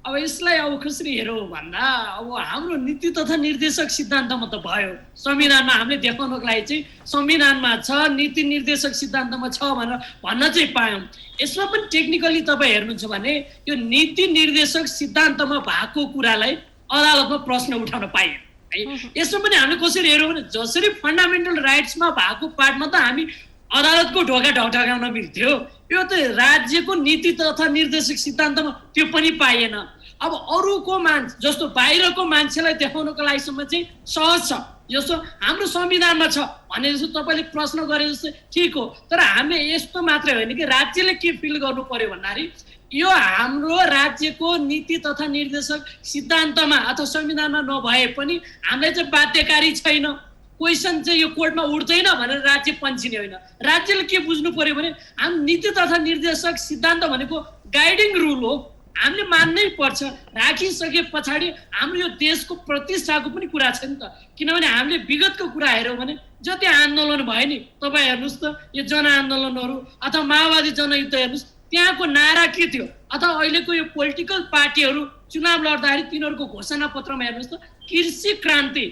अब यसलाई अब कसरी हेरौँ भन्दा, अब हाम्रो नीति तथा निर्देशक सिद्धान्तमा त भयो, संविधानमा हामीले देखाउनको लागि चाहिँ संविधानमा छ, नीति निर्देशक सिद्धान्तमा छ भनेर भन्न चाहिँ पायौँ। यसमा पनि टेक्निकली तपाईँ हेर्नुहुन्छ भने यो नीति निर्देशक सिद्धान्तमा भएको कुरालाई अदालतमा प्रश्न उठाउन पाइयो है। यसमा पनि हामीले कसरी हेरौँ भने, जसरी फन्डामेन्टल राइट्समा भएको पार्टमा त हामी अदालतको ढोका ढकढकाउन मिल्थ्यो, यो त राज्यको नीति तथा निर्देशक सिद्धान्तमा त्यो पनि पाइएन। अब अरूको जस्तो बाहिरको मान्छेलाई देखाउनको लागिसम्म चाहिँ सहज छ, जस्तो हाम्रो संविधानमा छ भने जस्तो तपाईँले प्रश्न गरे जस्तो ठिक हो। तर हामीले यस्तो मात्रै होइन कि राज्यले के फिल गर्नु पर्यो भन्दाखेरि, यो हाम्रो राज्यको नीति तथा निर्देशक सिद्धान्तमा अथवा संविधानमा नभए पनि हामीलाई चाहिँ बाध्यकारी छैन, क्वेसन चाहिँ यो कोर्टमा उठ्दैन भनेर राज्य पन्छिने होइन। राज्यले के बुझ्नु पर्यो भने, हाम्रो नीति तथा निर्देशक सिद्धान्त भनेको गाइडिङ रुल हो, हामीले मान्नै पर्छ। राखिसके पछाडि हाम्रो यो देशको प्रतिष्ठाको पनि कुरा छ नि त, किनभने हामीले विगतको कुरा हेऱ्यौँ भने जति आन्दोलन भयो नि, तपाईँ हेर्नुहोस् त, यो जनआन्दोलनहरू अथवा माओवादी जनयुद्ध हेर्नुहोस्, त्यहाँको नारा के थियो, अथवा अहिलेको यो पोलिटिकल पार्टीहरू चुनाव लड्दाखेरि तिनीहरूको घोषणा पत्रमा हेर्नुहोस् त, कृषि क्रान्ति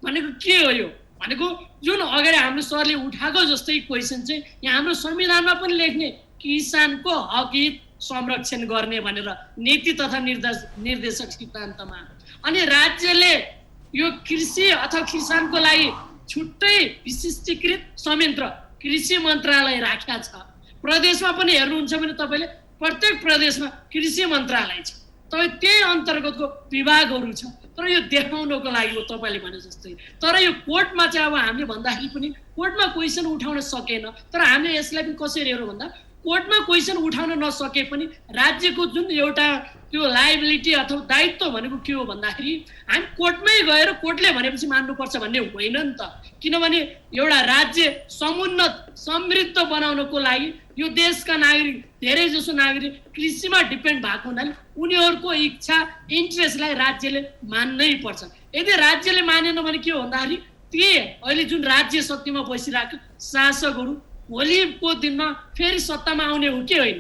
भनेको के हो? यो भनेको जुन अगाडि हाम्रो सरले उठाएको जस्तै क्वेसन चाहिँ यहाँ हाम्रो संविधानमा पनि लेख्ने, किसानको हक हित संरक्षण गर्ने भनेर नीति तथा निर्देशक सिद्धान्तमा। अनि राज्यले यो कृषि अथवा किसानको लागि छुट्टै विशिष्टीकृत संयन्त्र कृषि मन्त्रालय राखेका छ। प्रदेशमा पनि हेर्नुहुन्छ भने तपाईँले प्रत्येक प्रदेशमा कृषि मन्त्रालय छ, तपाईँ त्यही अन्तर्गतको विभागहरू छ। तर यो देखाउनको लागि हो तपाईँले भने जस्तै। तर यो कोर्टमा चाहिँ अब हामीले भन्दाखेरि पनि कोर्टमा क्वेसन उठाउन सकेन। तर हामीले यसलाई पनि कसरी हेरौँ भन्दा, कोर्टमा क्वेसन उठाउन नसके पनि राज्यको जुन एउटा त्यो लाइबिलिटी अथवा दायित्व भनेको के हो भन्दाखेरि, हामी कोर्टमै गएर कोर्टले भनेपछि मान्नुपर्छ भन्ने होइन नि त। किनभने एउटा राज्य समुन्नत समृद्ध बनाउनको लागि यो देशका नागरिक धेरै जसो नागरिक कृषिमा डिपेन्ड भएको हुनाले उनीहरूको इच्छा इन्ट्रेस्टलाई राज्यले मान्नै पर्छ। यदि राज्यले मानेन भने के हो भन्दाखेरि ती अहिले जुन राज्य शक्तिमा बसिरहेको शासकहरू भोलिको दिनमा फेरि सत्तामा आउने हो कि होइन,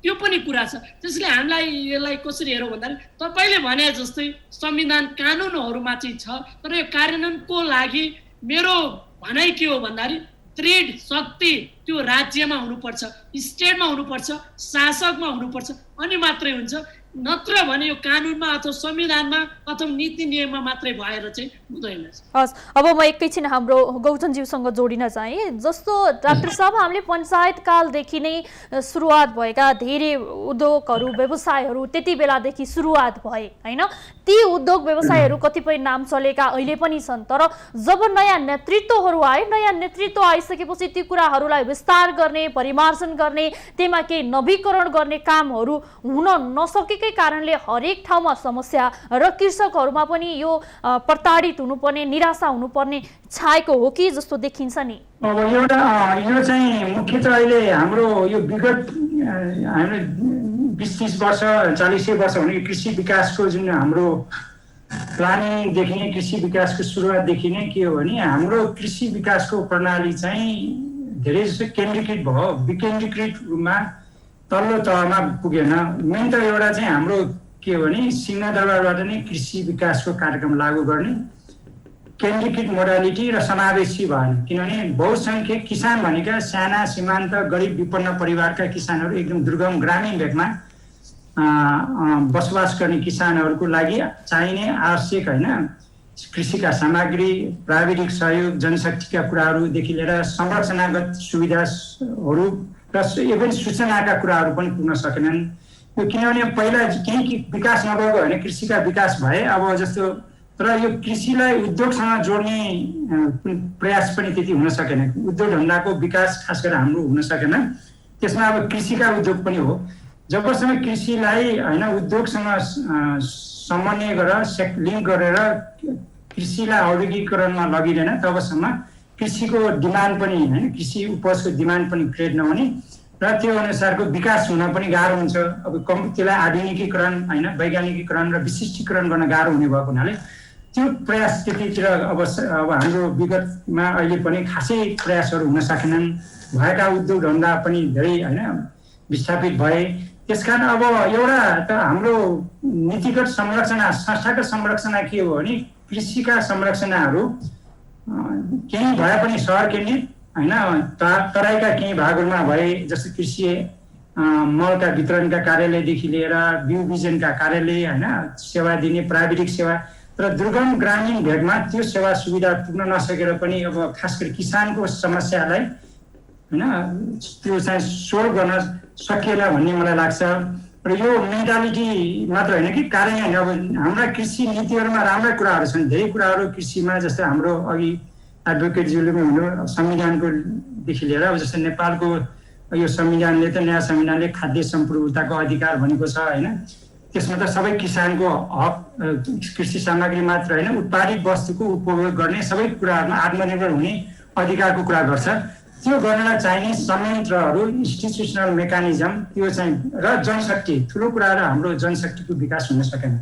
त्यो पनि कुरा छ। त्यसैले हामीलाई यसलाई कसरी हेरौँ भन्दाखेरि तपाईँले भने जस्तै संविधान कानुनहरूमा चाहिँ छ, तर यो कार्यान्वयनको लागि मेरो भनाइ के हो भन्दाखेरि दृढ शक्ति त्यो राज्यमा हुनुपर्छ, स्टेटमा हुनुपर्छ, शासकमा हुनुपर्छ, अनि मात्रै हुन्छ। नत्र भने यो कानुनमा अथवा संविधानमा अथवा नीति नियममा मात्रै भएर चाहिँ हुँदैन। हस्, अब म एकैछिन हाम्रो गौतमज्यूसँग जोडिन चाहेँ। जस्तो डाक्टर साहब, हामीले पञ्चायत कालदेखि नै सुरुवात भएका धेरै उद्योगहरू व्यवसायहरू त्यति बेलादेखि सुरुवात भए होइन। ती उद्योग व्यवसायहरू कतिपय नाम चलेका अहिले पनि छन्, तर जब नयाँ नेतृत्वहरू आए, नयाँ नेतृत्व आइसकेपछि ती कुराहरूलाई विस्तार गर्ने, परिमार्जन गर्ने, त्यसमा केही नवीकरण गर्ने कामहरू हुन नसकेकै कारणले हरेक ठाउँमा समस्या र कृषकहरूमा पनि यो प्रताडित हुनुपर्ने, निराशा हुनुपर्ने छाएको हो कि जस्तो देखिन्छ नि। अब एउटा यो चाहिँ मुख्यतः अहिले हाम्रो यो विगत हाम्रो 20-30 वर्ष 40 वर्ष हुने कृषि विकासको जुन हाम्रो प्लानिङदेखि नै कृषि विकासको सुरुवातदेखि नै के हो भने हाम्रो कृषि विकासको प्रणाली चाहिँ धेरै जस्तो केन्द्रीकृत भयो, विकेन्द्रीकृत रूपमा तल्लो तहमा पुगेन। मेन त एउटा चाहिँ हाम्रो के हो भने सिंहदरबारबाट नै कृषि विकासको कार्यक्रम लागू गर्ने केन्द्रीकृत मोडालिटी र समावेशी भएन। किनभने बहुसङ्ख्यक किसान भनेका साना सीमान्त गरिब विपन्न परिवारका किसानहरू, एकदम दुर्गम ग्रामीण भेगमा बसोबास गर्ने किसानहरूको लागि चाहिने आवश्यक होइन कृषिका सामग्री, प्राविधिक सहयोग, जनशक्तिका कुराहरूदेखि लिएर संरचनागत सुविधाहरू र इभन सूचनाका कुराहरू पनि पुग्न सकेनन्। यो किनभने पहिला केही विकास नभएको होइन, कृषिका विकास भए। अब जस्तो तर यो कृषिलाई उद्योगसँग जोड्ने प्रयास पनि त्यति हुन सकेन। उद्योग धन्दाको विकास खास गरेर हाम्रो हुन सकेन। त्यसमा अब कृषिका उद्योग पनि हो। जबसम्म कृषिलाई होइन उद्योगसँग समन्वय गरेर लिङ्क गरेर कृषिलाई औद्योगिकरणमा लगिँदैन, तबसम्म कृषिको डिमान्ड पनि होइन, कृषि उपजको डिमान्ड पनि क्रिएट नहुने र त्यो अनुसारको विकास हुन पनि गाह्रो हुन्छ। अब त्यसलाई आधुनिकीकरण होइन, वैज्ञानिकीकरण र विशिष्टीकरण गर्न गाह्रो हुने भएको हुनाले त्यो प्रयास त्यतितिर अब हाम्रो विगतमा अहिले पनि खासै प्रयासहरू हुन सकेनन्। भएका उद्योग धन्दा पनि धेरै होइन विस्थापित भए। त्यसकारण अब एउटा त हाम्रो नीतिगत संरचना, संस्थागत संरचना के हो भने कृषिका संरचनाहरू केही भए पनि सहर केन्द्रित होइन, तराईका केही भागहरूमा भए जस्तो कृषि मलका वितरणका कार्यालयदेखि लिएर बिउ बिजनका कार्यालय होइन, सेवा दिने प्राविधिक सेवा, तर दुर्गम ग्रामीण भेगमा त्यो सेवा सुविधा पुग्न नसकेर पनि अब खास गरी किसानको समस्यालाई होइन त्यो चाहिँ सोल्भ गर्न सकिएन भन्ने मलाई लाग्छ। र यो मेन्टालिटी मात्र होइन कि कार्यान्वयन, अब हाम्रा कृषि नीतिहरूमा राम्रा कुराहरू छन्, धेरै कुराहरू कृषिमा, जस्तो हाम्रो अघि एडभोकेटज्यूले पनि हुनु संविधानकोदेखि लिएर अब जस्तो नेपालको यो संविधानले त नयाँ संविधानले खाद्य सम्प्रभुताको अधिकार भनेको छ होइन। त्यसमा त सबै किसानको हक कृषि सामग्री मात्र होइन, उत्पादित वस्तुको उपभोग गर्ने सबै कुराहरूमा आत्मनिर्भर हुने अधिकारको कुरा गर्छ। त्यो गर्नलाई चाहिने संयन्त्रहरू, इन्स्टिट्युसनल मेकानिजम त्यो चाहिँ र जनशक्ति, ठुलो कुराहरू हाम्रो जनशक्तिको विकास हुन सकेन।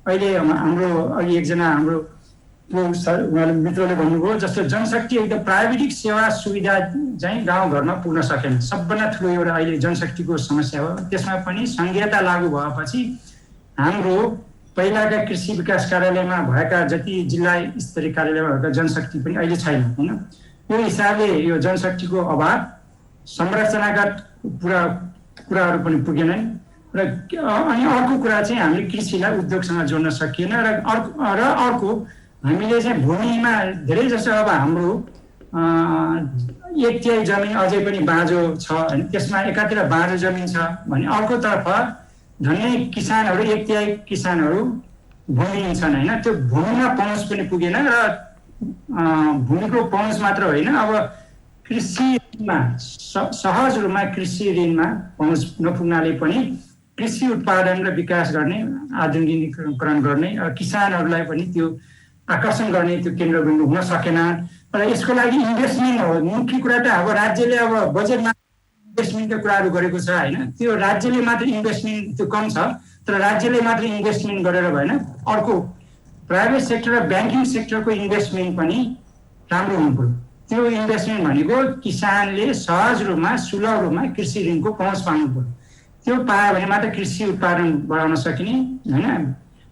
अहिले हाम्रो अघि एकजना हाम्रो उहाँले मित्रले भन्नुभयो जस्तो जनशक्ति एकदम प्राविधिक सेवा सुविधा चाहिँ गाउँघरमा पुग्न सकेन। सबभन्दा ठुलो एउटा अहिले जनशक्तिको समस्या हो। त्यसमा पनि संघीयता लागू भएपछि हाम्रो पहिलाका कृषि विकास कार्यालयमा भएका जति जिल्ला स्तरीय कार्यालयमा भएका जनशक्ति पनि अहिले छैन होइन। यो हिसाबले यो जनशक्तिको अभाव, संरचनागत कुराहरू पनि पुगेनन् र अनि अर्को कुरा चाहिँ हामीले कृषिलाई उद्योगसँग जोड्न सकिएन। र अर्को हामीले चाहिँ भूमिमा धेरै जसो अब हाम्रो 1/3 जमिन अझै पनि बाँझो छ होइन, त्यसमा एकातिर बाँझो जमिन छ भने अर्कोतर्फ धन्य किसानहरू 1/3 किसानहरू भूमिहीन छन् होइन। त्यो भूमिमा पहुँच पनि पुगेन र भूमिको पहुँच मात्र होइन, अब कृषिमा सहज रूपमा कृषि ऋणमा पहुँच नपुग्नाले पनि कृषि उत्पादन र विकास गर्ने, आधुनिकीकरण गर्ने, किसानहरूलाई पनि त्यो आकर्षण गर्ने त्यो केन्द्रबिन्दु हुन सकेन। र यसको लागि इन्भेस्टमेन्ट हो मुख्य कुरा। त अब राज्यले अब बजेटमा इन्भेस्टमेन्टका कुराहरू गरेको छ होइन। त्यो राज्यले मात्र इन्भेस्टमेन्ट त्यो कम छ, तर राज्यले मात्र इन्भेस्टमेन्ट गरेर भएन, अर्को प्राइभेट सेक्टर र ब्याङ्किङ सेक्टरको इन्भेस्टमेन्ट पनि राम्रो हुनु पर्यो। त्यो इन्भेस्टमेन्ट भनेको किसानले सहज रूपमा सुलभ रूपमा कृषि ऋणको पहुँच पाउनु पर्यो। त्यो पायो भने मात्र कृषि उत्पादन बढाउन सकिने होइन,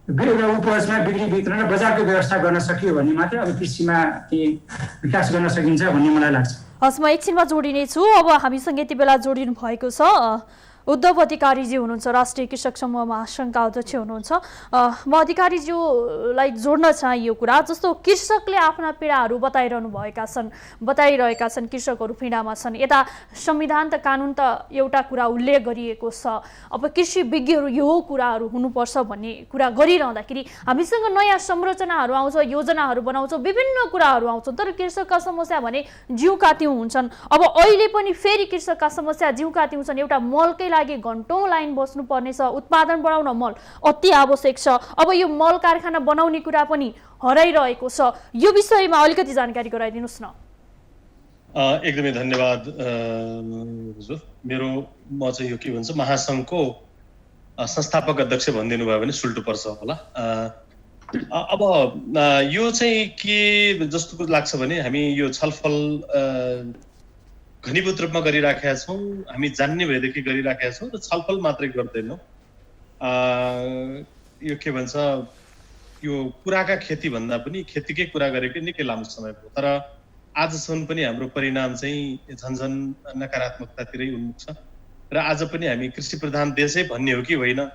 र उपजमा बिक्री वितरण र बजारको व्यवस्था गर्न सकियो भने मात्र अब कृषिमा विकास गर्न सकिन्छ भन्ने मलाई लाग्छ। हस्, म एकछिनमा जोडिने छु। अब हामीसँग यति बेला जोडिनु भएको छ उद्धव अधिकारीजी हुनुहुन्छ, राष्ट्रिय कृषक समूह महासङ्घका अध्यक्ष हुनुहुन्छ। म अधिकारीज्यूलाई जोड्न चाहे यो कुरा, जस्तो कृषकले आफ्ना पीडाहरू बताइरहेका छन्, कृषकहरू पीडामा छन्। यता संविधान त कानुन त एउटा कुरा उल्लेख गरिएको छ, अब कृषि विज्ञहरू यो कुराहरू हुनुपर्छ भन्ने कुरा गरिरहँदाखेरि हामीसँग नयाँ संरचनाहरू आउँछ, योजनाहरू बनाउँछौँ, विभिन्न कुराहरू आउँछन्, तर कृषकका समस्या भने जिउका तिउँ हुन्छन्। अब अहिले पनि फेरि कृषकका समस्या जिउका तिउँ छन्। एउटा मलकै लागि घन्टौं लाइन बस्नु पर्नेछ, उत्पादन बढाउन मल अति आवश्यक छ। अब यो मल कारखाना बनाउने कुरा पनि हराइरहेको छ। यो विषयमा अलिकति जानकारी गराइदिनुस् न। एकदमै धन्यवाद हजुर। म चाहिँ यो के भन्छ महासङ्घको संस्थापक अध्यक्ष भनिदिनु भयो भने सुल्टो पर्छ होला। अब यो चाहिँ के जस्तो लाग्छ भने हामी यो छलफल घनीभूत रूपमा गरिराखेका छौँ, हामी जान्ने भएदेखि गरिराखेका छौँ र छलफल मात्रै गर्दैनौँ। यो के भन्छ यो कुराका खेती भन्दा पनि खेतीकै कुरा गरेकै निकै लामो समय भयो, तर आजसम्म पनि हाम्रो परिणाम चाहिँ झन्झन नकारात्मकतातिरै उन्मुख छ र आज पनि हामी कृषि प्रधान देशै भन्ने हो कि होइन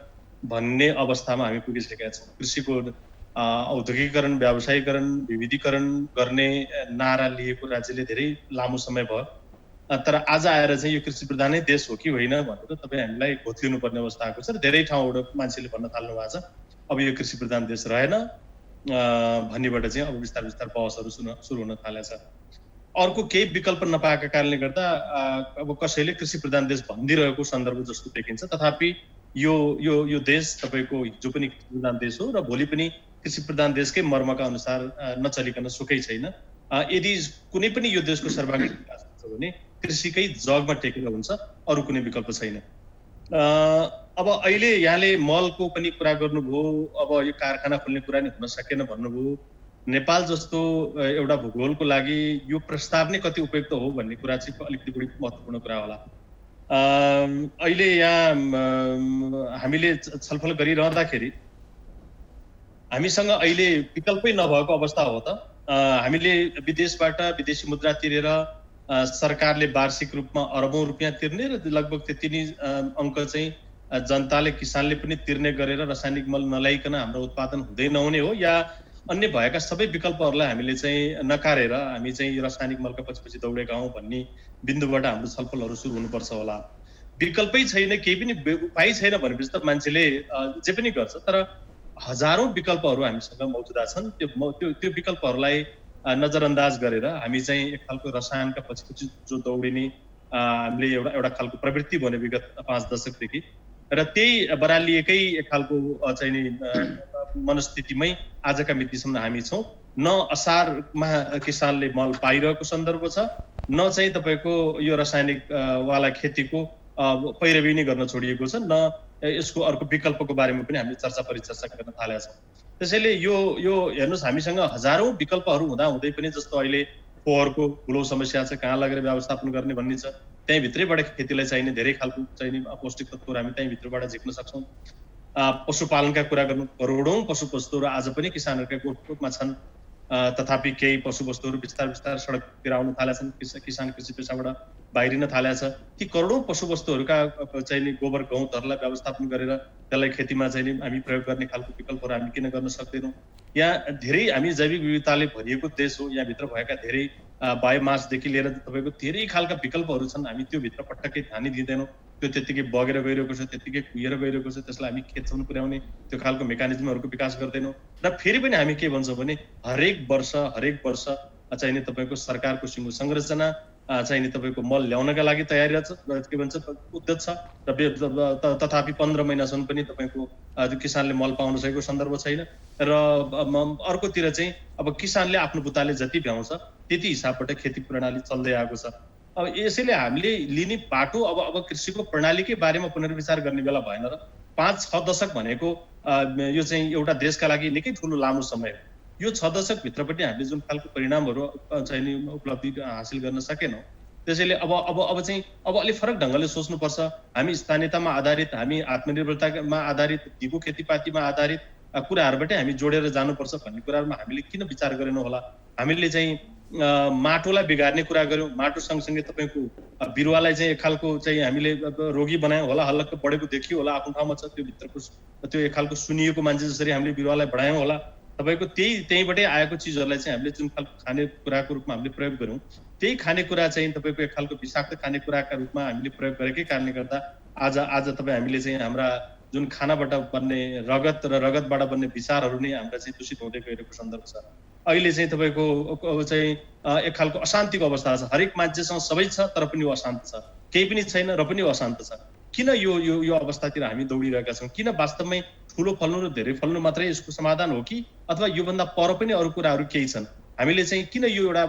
भन्ने अवस्थामा हामी पुगिसकेका छौँ। कृषिको औद्योगिकीकरण, व्यावसायीकरण, विविधीकरण गर्ने नारा लिएको राज्यले धेरै लामो समय भयो, तर आज आएर चाहिँ यो कृषि प्रधानै देश हो कि होइन भनेर तपाईँ हामीलाई घोत्लिनु पर्ने अवस्था आएको छ र धेरै ठाउँबाट मान्छेले भन्न थाल्नु भएको छ अब यो कृषि प्रधान देश रहेन भन्नेबाट चाहिँ अब बिस्तार बिस्तार बहसहरू सुरु हुन थालेको छ। अर्को केही विकल्प नपाएका कारणले गर्दा अब कसैले कृषि प्रधान देश भनिदिरहेको सन्दर्भ जस्तो देखिन्छ, तथापि यो देश तपाईँको हिजो पनि कृषि प्रधान देश हो र भोलि पनि कृषि प्रधान देशकै मर्मका अनुसार नचलिकन सुकै छैन। यदि कुनै पनि यो देशको सर्वाङ्गीण विकास हुन्छ भने कृषिकै जगमा टेकेर हुन्छ, अरू कुनै विकल्प छैन। अब अहिले यहाँले मलको पनि कुरा गर्नुभयो, अब यो कारखाना खोल्ने कुरा नि हुन सकेन भन्नुभयो। नेपाल जस्तो एउटा भूगोलको लागि यो प्रस्ताव नै कति उपयुक्त हो भन्ने कुरा चाहिँ अलिकति बढी महत्त्वपूर्ण कुरा होला। अहिले यहाँ हामीले छलफल गरिरहँदाखेरि हामीसँग अहिले विकल्पै नभएको अवस्था हो त। हामीले विदेशबाट विदेशी मुद्रा तिरेर सरकारले वार्षिक रूपमा अरबौं रुपियाँ तिर्ने र लगभग त्यति नै अङ्क चाहिँ जनताले किसानले पनि तिर्ने गरेर रासायनिक मल नल्याइकन हाम्रो उत्पादन हुँदै नहुने हो, या अन्य भएका सबै विकल्पहरूलाई हामीले चाहिँ नकारेर हामी चाहिँ रासायनिक मलका पछि दौडेका हौँ भन्ने बिन्दुबाट हाम्रो छलफलहरू सुरु हुनुपर्छ होला। विकल्पै छैन, केही पनि उपाय छैन भनेपछि त मान्छेले जे पनि गर्छ, तर हजारौं विकल्पहरू हामीसँग मौजुदा छन्। त्यो विकल्पहरूलाई नजरअन्दाज गरेर हामी चाहिँ एक खालको रसायनका पछि जो दौडिने हामीले एउटा खालको प्रवृत्ति भने विगत 5 दशकदेखि, र त्यही बरालिएकै एक खालको चाहिँ नि मनस्थितिमै आजका मितिसम्म हामी छौँ। न असारमा किसानले मल पाइरहेको सन्दर्भ छ, न चाहिँ तपाईँको यो रासायनिक वाला खेतीको पैरवी नै गर्न छोडिएको छ, न यसको अर्को विकल्पको बारेमा पनि हामीले चर्चा परिचर्चा गर्न थालेका छौँ। त्यसैले यो हेर्नुहोस्, हामीसँग हजारौं विकल्पहरू हुँदै पनि जस्तो अहिले फोहोरको ठुलो समस्या छ, कहाँ लगेर व्यवस्थापन गर्ने भन्ने छ, त्यही भित्रैबाट खेतीलाई चाहिने धेरै खालको चाहिने पौष्टिक तत्त्वहरू हामी त्यही भित्रबाट झिक्न सक्छौँ। पशुपालनका कुरा गर्नु, करोडौं पशुवस्तुहरू आज पनि किसानहरूका गोठमा छन्, तथापि केही पशुवस्तुहरू बिस्तार सडकतिर आउन थालेका छन्, किसान कृषि पेसाबाट बाहिरिन थालेका छ। ती करोडौं पशुवस्तुहरूका चाहिँ गोबर गहुँतहरूलाई व्यवस्थापन गरेर त्यसलाई खेतीमा चाहिँ हामी प्रयोग गर्ने खालको विकल्पहरू हामी किन गर्न सक्दैनौँ? यहाँ धेरै हामी जैविक विविधताले भरिएको देश हो, यहाँभित्र भएका धेरै बायोमासदेखि लिएर तपाईँको धेरै खालका विकल्पहरू छन्, हामी त्यो भित्र पटक्कै ध्यान दिँदैनौँ। त्यो त्यत्तिकै बगेर गइरहेको छ, त्यत्तिकै कुहिएर गइरहेको छ, त्यसलाई हामी खेतसम्म पुर्याउने त्यो खालको मेकानिजमहरूको विकास गर्दैनौँ। र फेरि पनि हामी के भन्छौँ भने हरेक वर्ष चाहिँ नि तपाईँको सरकारको सिङ्गो संरचना चाहिँ नि तपाईँको मल ल्याउनका लागि तयारी के भन्छ उद्यत छ, र तथापि 15 महिनासम्म पनि तपाईँको किसानले मल पाउन सकेको सन्दर्भ छैन। र अर्कोतिर चाहिँ अब किसानले आफ्नो बुताले जति भ्याउँछ त्यति हिसाबबाट खेती प्रणाली चल्दै आएको छ। अब यसैले हामीले लिने बाटो अब कृषिको प्रणालीकै बारेमा पुनर्विचार गर्ने बेला भएन र 5-6 दशक भनेको यो चाहिँ एउटा देशका लागि निकै ठुलो लामो समय हो। यो 6 दशकभित्र पनि हामीले जुन खालको परिणामहरू चाहिँ नि उपलब्धि हासिल गर्न सकेनौँ। त्यसैले अब चाहिँ अलिक फरक ढङ्गले सोच्नुपर्छ। हामी स्थानीयतामा आधारित, हामी आत्मनिर्भरतामा आधारित, दिगो खेतीपातीमा आधारित कुराहरूबाटै हामी जोडेर जानुपर्छ भन्ने कुराहरूमा हामीले किन विचार गरेनौँ होला। हामीले चाहिँ माटोलाई बिगार्ने कुरा गर्यौँ, माटो सँगसँगै तपाईँको बिरुवालाई चाहिँ एक खालको चाहिँ हामीले रोगी बनायौँ होला, हल्लक्क बढेको देखियो होला, आफ्नो ठाउँमा छ, त्यो भित्रको त्यो एक खालको सुनिएको मान्छे जसरी हामीले बिरुवालाई बढायौँ होला। तपाईँको त्यहीँबाटै आएको चिजहरूलाई चाहिँ हामीले जुन खालको खानेकुराको रूपमा हामीले प्रयोग गऱ्यौँ, त्यही खानेकुरा चाहिँ तपाईँको एक खालको विषाक्त खानेकुराका रूपमा हामीले प्रयोग गरेकै कारणले गर्दा आज तपाईँ हामीले चाहिँ हाम्रा जुन खानाबाट बन्ने रगत र रगतबाट बन्ने विचारहरू नै हाम्रा चाहिँ दूषित हुँदै गइरहेको सन्दर्भ छ। अहिले चाहिँ तपाईँको चाहिँ एक खालको अशान्तिको अवस्था छ। हरेक मान्छेसँग सबै छ तर पनि यो अशान्त छ, केही पनि छैन र पनि अशान्त छ। किन यो अवस्थातिर हामी दौडिरहेका छौँ? किन वास्तवमै ठुलो फल्नु र धेरै फल्नु मात्रै यसको समाधान हो कि अथवा योभन्दा पर पनि अरू कुराहरू केही छन्? हामीले चाहिँ किन यो एउटा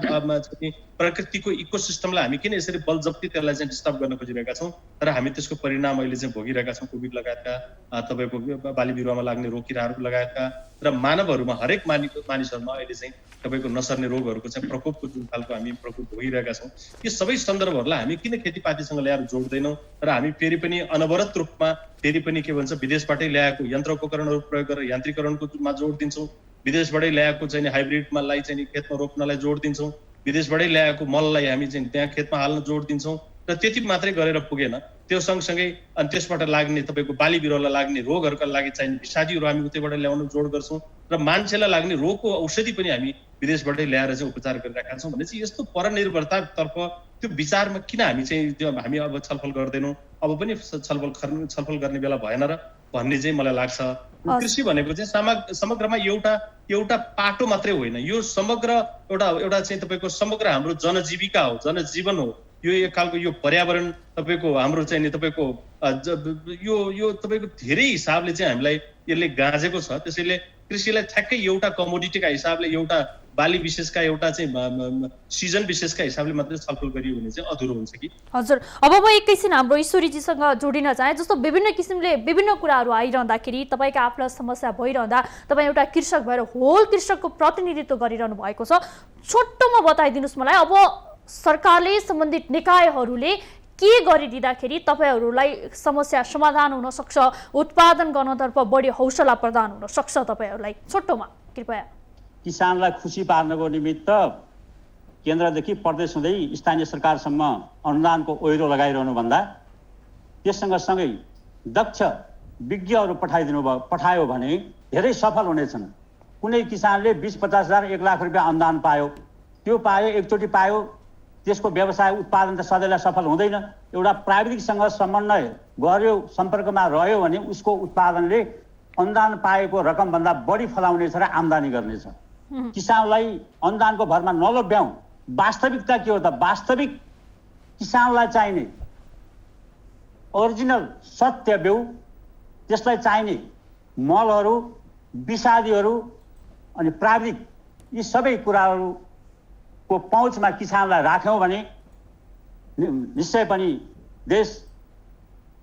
प्रकृतिको इकोसिस्टमलाई हामी किन यसरी बलजफ्ती त्यसलाई चाहिँ डिस्टर्ब गर्न खोजिरहेका छौँ तर हामी त्यसको परिणाम अहिले चाहिँ भोगिरहेका छौँ। कोभिड लगायतका तपाईँको बाली बिरुवामा लाग्ने रोग किराहरू लगायतका र मानवहरूमा हरेक मानिसहरूमा अहिले चाहिँ तपाईँको नसर्ने रोगहरूको चाहिँ प्रकोपको जुन खालको हामी प्रकोप भोगिरहेका छौँ, यो सबै सन्दर्भहरूलाई हामी किन खेतीपातीसँग ल्याएर जोड्दैनौँ र हामी फेरि पनि अनवरत रूपमा फेरि पनि के भन्छ विदेशबाटै ल्याएको यन्त्र उपकरणहरू प्रयोग गरेर यान्त्रिकरणको मा जोड दिन्छौँ, विदेशबाटै ल्याएको चाहिँ हाइब्रिडलाई चाहिँ खेतमा रोप्नलाई जोड दिन्छौँ, विदेशबाटै ल्याएको मललाई हामी चाहिँ त्यहाँ खेतमा हाल्न जोड दिन्छौँ र त्यति मात्रै गरेर पुगेन। त्यो सँगसँगै अनि त्यसबाट लाग्ने तपाईँको बाली बिरुवालाई लाग्ने रोगहरूका लागि चाहिने विषादीहरू हामी उतैबाट ल्याउन जोड गर्छौँ र मान्छेलाई लाग्ने रोगको औषधि पनि हामी विदेशबाटै ल्याएर चाहिँ उपचार गरिरहेका छौँ भने चाहिँ यस्तो परनिर्भरतातर्फ त्यो विचारमा किन हामी चाहिँ त्यो हामी अब छलफल गर्दैनौँ? अब पनि छलफल गर्ने बेला भएन र भन्ने चाहिँ मलाई लाग्छ। कृषि भनेको चाहिँ समग्रमा एउटा पाटो मात्रै होइन, यो समग्र एउटा चाहिँ तपाईँको समग्र हाम्रो जनजीविका हो, जनजीवन हो। यो एक खालको यो पर्यावरण तपाईँको हाम्रो चाहिँ नि तपाईँको यो तपाईँको धेरै हिसाबले चाहिँ हामीलाई यसले गाँजेको छ। त्यसैले कृषिलाई ठ्याक्कै एउटा कमोडिटीका हिसाबले एउटा बाली विशेषका एउटा चाहिँ सिजन विशेषका हिसाबले मात्रै छलफल गरियो भने चाहिँ अधुरो हुन्छ कि? हजुर, अब म एकैछिन हाम्रो ईश्वरीजीसँग जोडिन चाहे। जस्तो विभिन्न किसिमले विभिन्न कुराहरू आइरहँदाखेरि तपाईँका आफ्ना समस्या भइरहँदा तपाईँ एउटा कृषक भएर होल कृषकको प्रतिनिधित्व गरिरहनु भएको छ। छोटोमा बताइदिनुहोस् मलाई, अब सरकारले सम्बन्धित निकायहरूले के गरिदिँदाखेरि तपाईँहरूलाई समस्या समाधान हुन सक्छ, उत्पादन गर्नतर्फ बढी हौसला प्रदान हुन सक्छ तपाईँहरूलाई? छोटोमा कृपया। किसानलाई खुसी पार्नको निमित्त केन्द्रदेखि प्रदेश हुँदै स्थानीय सरकारसम्म अनुदानको ओहिरो लगाइरहनु भन्दा त्यससँगसँगै दक्ष विज्ञहरू पठायो भने धेरै सफल हुनेछन्। कुनै किसानले 20-50 हजार 1 लाख रुपियाँ अनुदान पायो, त्यो पायो, एकचोटि पायो, त्यसको व्यवसाय उत्पादन त सधैँलाई सफल हुँदैन। एउटा प्राविधिकसँग समन्वय गर्यो, सम्पर्कमा रह्यो भने उसको उत्पादनले अनुदान पाएको रकमभन्दा बढी फलाउनेछ र आम्दानी गर्नेछ। किसानलाई अनुदानको भरमा नलोभ्याउँ। वास्तविकता के हो त? वास्तविक किसानलाई चाहिने ओरिजिनल सत्य बिउ, त्यसलाई चाहिने मलहरू, विषादीहरू अनि प्राविधिक, यी सबै कुराहरूको पहुँचमा किसानलाई राख्यौँ भने निश्चय पनि देश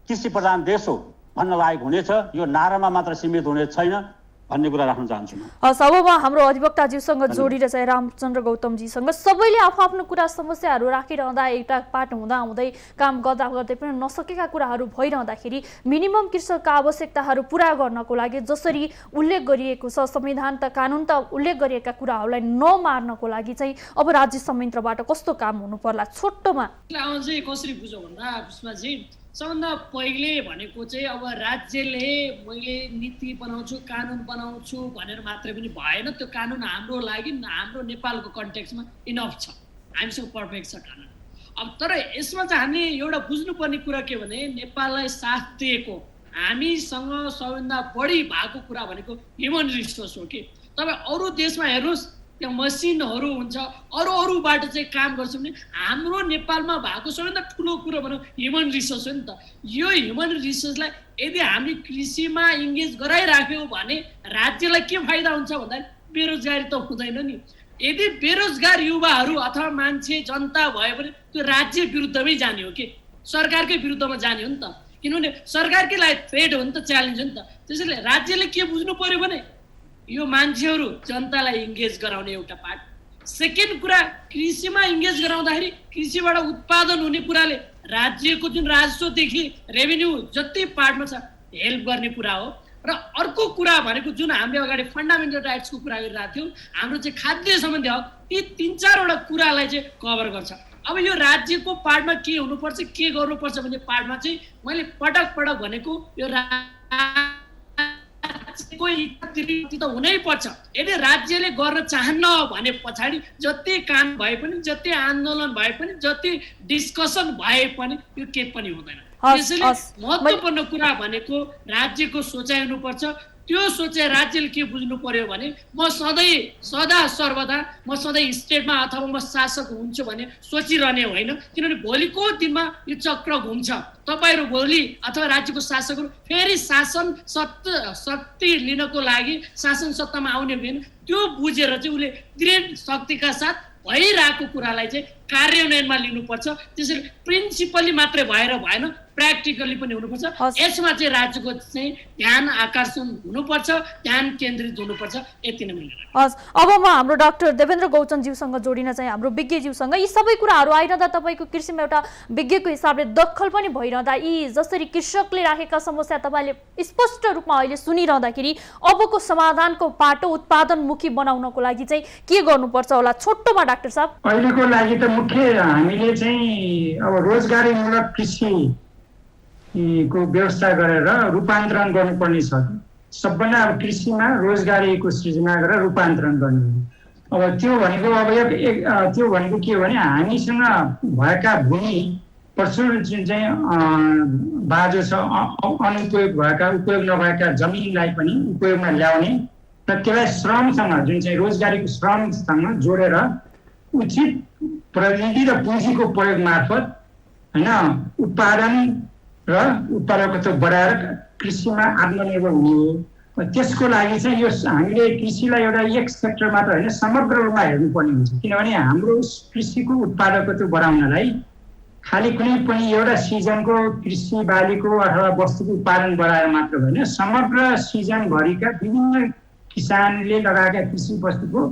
कृषि प्रधान देश हो भन्न लायक हुनेछ। यो नारामा मात्र सीमित हुने छैन भन्ने कुरा राख्न चाहन्छु म। अब हाम्रो अधिवक्ताज्यूसँग जोडिएर चाहिँ रामचन्द्र गौतमजीसँग सबैले आफ्नो कुरा समस्याहरू राखिरहँदा एउटा पाठ हुँदै काम गर्दै पनि नसकेका कुराहरू भइरहँदाखेरि मिनिमम कृषकका आवश्यकताहरू पुरा गर्नको लागि जसरी उल्लेख गरिएको छ संविधान त कानुन त उल्लेख गरिएका कुराहरूलाई नमार्नको लागि चाहिँ अब राज्य संयन्त्रबाट कस्तो काम हुनु पर्ला? छोटोमा चाहिँ कसरी बुझौँ भन्दा पुष्पाजी, सबभन्दा पहिले भनेको चाहिँ अब राज्यले मैले नीति बनाउँछु, कानुन बनाउँछु भनेर मात्रै पनि भएन। त्यो कानुन हाम्रो लागि हाम्रो नेपालको कन्टेक्स्टमा इनफ छ, हामीसँग पर्फेक्ट छ कानुन। अब तर यसमा चाहिँ हामीले एउटा बुझ्नुपर्ने कुरा के भने नेपाललाई साथ दिएको हामीसँग सबभन्दा बढी भएको कुरा भनेको ह्युमन रिसोर्स हो कि। तपाईँ अरू देशमा हेर्नुहोस्, त्यहाँ मसिनहरू हुन्छ, अरूबाट चाहिँ काम गर्छ भने हाम्रो नेपालमा भएको सबैभन्दा ठुलो कुरो भनौँ ह्युमन रिसोर्स हो नि त। यो ह्युमन रिसोर्सलाई यदि हामी कृषिमा इङ्गेज गराइराख्यौँ भने राज्यलाई के फाइदा हुन्छ भन्दा बेरोजगारी त हुँदैन नि। यदि बेरोजगार युवाहरू अथवा मान्छे जनता भयो भने त्यो राज्य विरुद्धमै जाने हो कि सरकारकै विरुद्धमा जाने हो नि त, किनभने सरकारकै लागि थ्रेट हो नि त, च्यालेन्ज हो नि त। त्यसैले राज्यले के बुझ्नु पर्यो भने यो मान्छेहरू जनतालाई इङ्गेज गराउने एउटा पार्ट। सेकेन्ड कुरा, कृषिमा इङ्गेज गराउँदाखेरि कृषिबाट उत्पादन हुने कुराले राज्यको जुन राजस्वदेखि रेभेन्यू जति पार्टमा छ हेल्प गर्ने कुरा हो। र अर्को कुरा भनेको जुन हामीले अगाडि फन्डामेन्टल राइट्सको कुरा गरिरहेको थियौँ, हाम्रो चाहिँ खाद्य सम्बन्धी हक, ती 3-4वटा कुरालाई चाहिँ कभर गर्छ। अब यो राज्यको पार्टमा के हुनुपर्छ, के गर्नुपर्छ भन्ने पार्टमा चाहिँ मैले पटक पटक भनेको यो त हुनै पर्छ। यदि राज्यले गर्न चाहन्न भने पछाडि जति काम भए पनि, जति आन्दोलन भए पनि, जति डिस्कसन भए पनि यो केही पनि हुँदैन। त्यसैले महत्त्वपूर्ण कुरा भनेको राज्यको सोचाइ हुनुपर्छ। त्यो सोचाइ राज्यले के बुझ्नु पर्यो भने म सदा सर्वदा म सधैँ स्टेटमा अथवा म शासक हुन्छु भने सोचिरहने होइन, किनभने भोलिको दिनमा यो चक्र घुम्छ। तपाईँहरू भोलि अथवा राज्यको शासकहरू फेरि शासन शक्ति लिनको लागि शासन सत्तामा आउने होइन, त्यो बुझेर चाहिँ उसले दृढ शक्तिका साथ भइरहेको कुरालाई चाहिँ कार्यान्वयनमा लिनुपर्छ। त्यसैले प्रिन्सिपली मात्रै भएर भएन, प्र्याक्टिकली पनि हुनुपर्छ। यसमा चाहिँ राज्यको चाहिँ ध्यान आकर्षण हुनुपर्छ, ध्यान केन्द्रित हुनुपर्छ। यति नै मैले। हस्, अब म हाम्रो डाक्टर देवेन्द्र गौचनज्यूसँग जोडिन चाहिँ हाम्रो विज्ञज्यूसँग यी सबै कुराहरू आइरहँदा तपाईँको कृषिमा एउटा विज्ञको हिसाबले दखल पनि भइरहँदा यी जसरी कृषकले राखेका समस्या तपाईँले स्पष्ट रूपमा अहिले सुनिरहँदाखेरि अबको समाधानको पाटो उत्पादनमुखी बनाउनको लागि चाहिँ के गर्नुपर्छ होला छोटोमा डाक्टर साहब? अहिलेको लागि त मुख्य हामीले चाहिँ अब रोजगारीमूलक कृषि को व्यवस्था गरेर रूपान्तरण गर्नुपर्ने छ। सबभन्दा अब कृषिमा रोजगारीको सृजना गरेर रूपान्तरण गर्ने। अब त्यो भनेको के हो भने हामीसँग भएका भूमि प्रचुर जुन चाहिँ बाजो छ, अनुपयोग भएका, उपयोग नभएका जमिनलाई पनि उपयोगमा ल्याउने र त्यसलाई श्रमसँग, जुन चाहिँ रोजगारीको श्रमसँग जोडेर उचित प्रविधि र पुँजीको प्रयोग मार्फत होइन उत्पादन र उत्पादकत्व बढाएर कृषिमा आत्मनिर्भर हुने हो। त्यसको लागि चाहिँ यो हामीले कृषिलाई एउटा एक सेक्टर मात्र होइन समग्र रूपमा हेर्नुपर्ने हुन्छ। किनभने हाम्रो कृषिको उत्पादकत्व बढाउनलाई खालि कुनै पनि एउटा सिजनको कृषि बालीको अथवा वस्तुको उत्पादन बढाएर मात्र होइन, समग्र सिजनभरिका विभिन्न किसानले लगाएका कृषि वस्तुको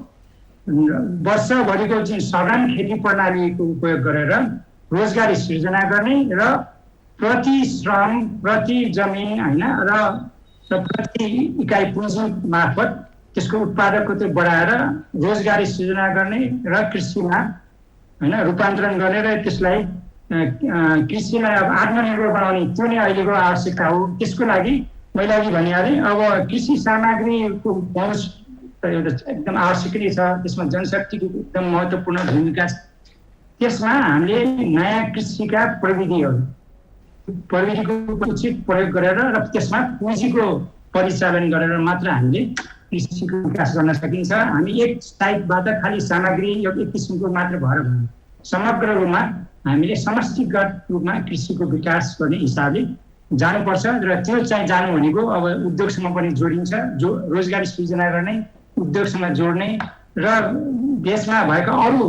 वर्षभरिको जुन सघन खेती प्रणालीको उपयोग गरेर रोजगारी सृजना गर्ने र प्रति श्रम, प्रति जमिन होइन र प्रति इकाइ पुँजी मार्फत त्यसको उत्पादकत्व बढाएर रोजगारी सृजना गर्ने र कृषिमा होइन रूपान्तरण गर्ने र त्यसलाई कृषिलाई अब आत्मनिर्भर बनाउने, त्यो नै अहिलेको आवश्यकता हो। त्यसको लागि मैले अघि भनिहालेँ, अब कृषि सामग्रीको पहुँच एउटा एकदम आवश्यक नै छ। त्यसमा जनशक्तिको एकदम महत्त्वपूर्ण भूमिका छ। त्यसमा हामीले नयाँ कृषिका प्रविधिको उचित प्रयोग गरेर र त्यसमा पुँजीको परिचालन गरेर मात्र हामीले कृषिको विकास गर्न सकिन्छ। हामी एक साइडबाट खालि सामग्री एक किसिमको मात्र भएर भएन, समग्र रूपमा हामीले समष्टिगत रूपमा कृषिको विकास गर्ने हिसाबले जानुपर्छ। र त्यो चाहिँ जानु भनेको अब उद्योगसँग पनि जोडिन्छ, जो रोजगारी सृजना गर्ने, उद्योगसँग जोड्ने र देशमा भएका अरू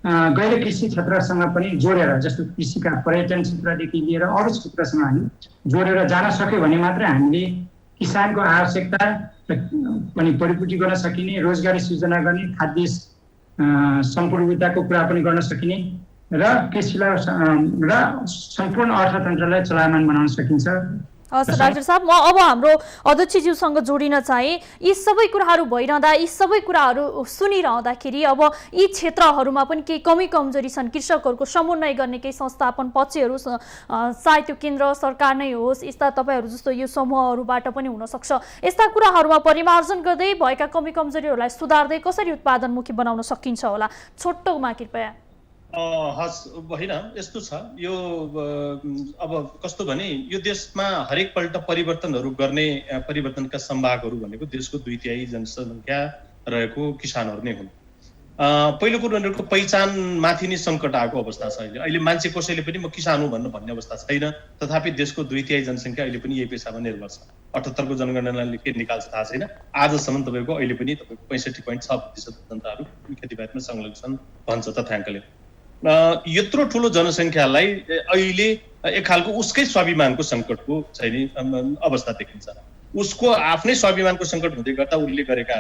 गैर कृषि क्षेत्रसँग पनि जोडेर, जस्तो कृषिका पर्यटन क्षेत्रदेखि लिएर अरू क्षेत्रसँग हामी जोडेर जान सक्यो भने मात्रै हामीले किसानको आवश्यकता पनि परिपूर्ति गर्न सकिने, रोजगारी सृजना गर्ने, खाद्य सम्पूर्णताको कुरा पनि गर्न सकिने र कृषिलाई र सम्पूर्ण अर्थतन्त्रलाई चलायमान बनाउन सकिन्छ। डाक्टर साहब, म अब हाम्रो अध्यक्षज्यूसँग जोडिन चाहे यी सबै कुराहरू भइरहँदा, यी सबै कुराहरू सुनिरहँदाखेरि अब यी क्षेत्रहरूमा पनि केही कमी कमजोरी छन्, कृषकहरूको समन्वय गर्ने केही संस्थापन पक्षहरू, सायद त्यो केन्द्र सरकार नै होस्, यस्ता तपाईँहरू जस्तो यो समूहहरूबाट पनि हुनसक्छ। यस्ता कुराहरूमा परिमार्जन गर्दै भएका कमी कमजोरीहरूलाई सुधार्दै कसरी उत्पादनमुखी बनाउन सकिन्छ होला? छोटोमा कृपया। हस्, होइन यस्तो छ, यो अब कस्तो भने यो देशमा हरेक पल्ट परिवर्तनहरू गर्ने परिवर्तनका सम्भागहरू भनेको देशको 2/3 जनसङ्ख्या रहेको किसानहरू नै हुन्। पहिलो कुरो उनीहरूको पहिचानमाथि नै सङ्कट आएको अवस्था छ अहिले मान्छे कसैले पनि म किसान हुँ भन्ने अवस्था छैन। तथापि देशको 2/3 जनसङ्ख्या अहिले पनि यही पेसामा निर्भर छ। 78 को जनगणनाले के निकाल्छ थाहा छैन, आजसम्म तपाईँको अहिले पनि तपाईँको 65.6% जनताहरू खेतीपातीमा संलग्न छन् भन्छ तथ्याङ्कले। यत्रो ठुलो जनसङ्ख्यालाई अहिले एक खालको उसकै स्वाभिमानको सङ्कटको चाहिँ नि अवस्था देखिन्छ। उसको आफ्नै स्वाभिमानको सङ्कट हुँदै गर्दा उसले गरेका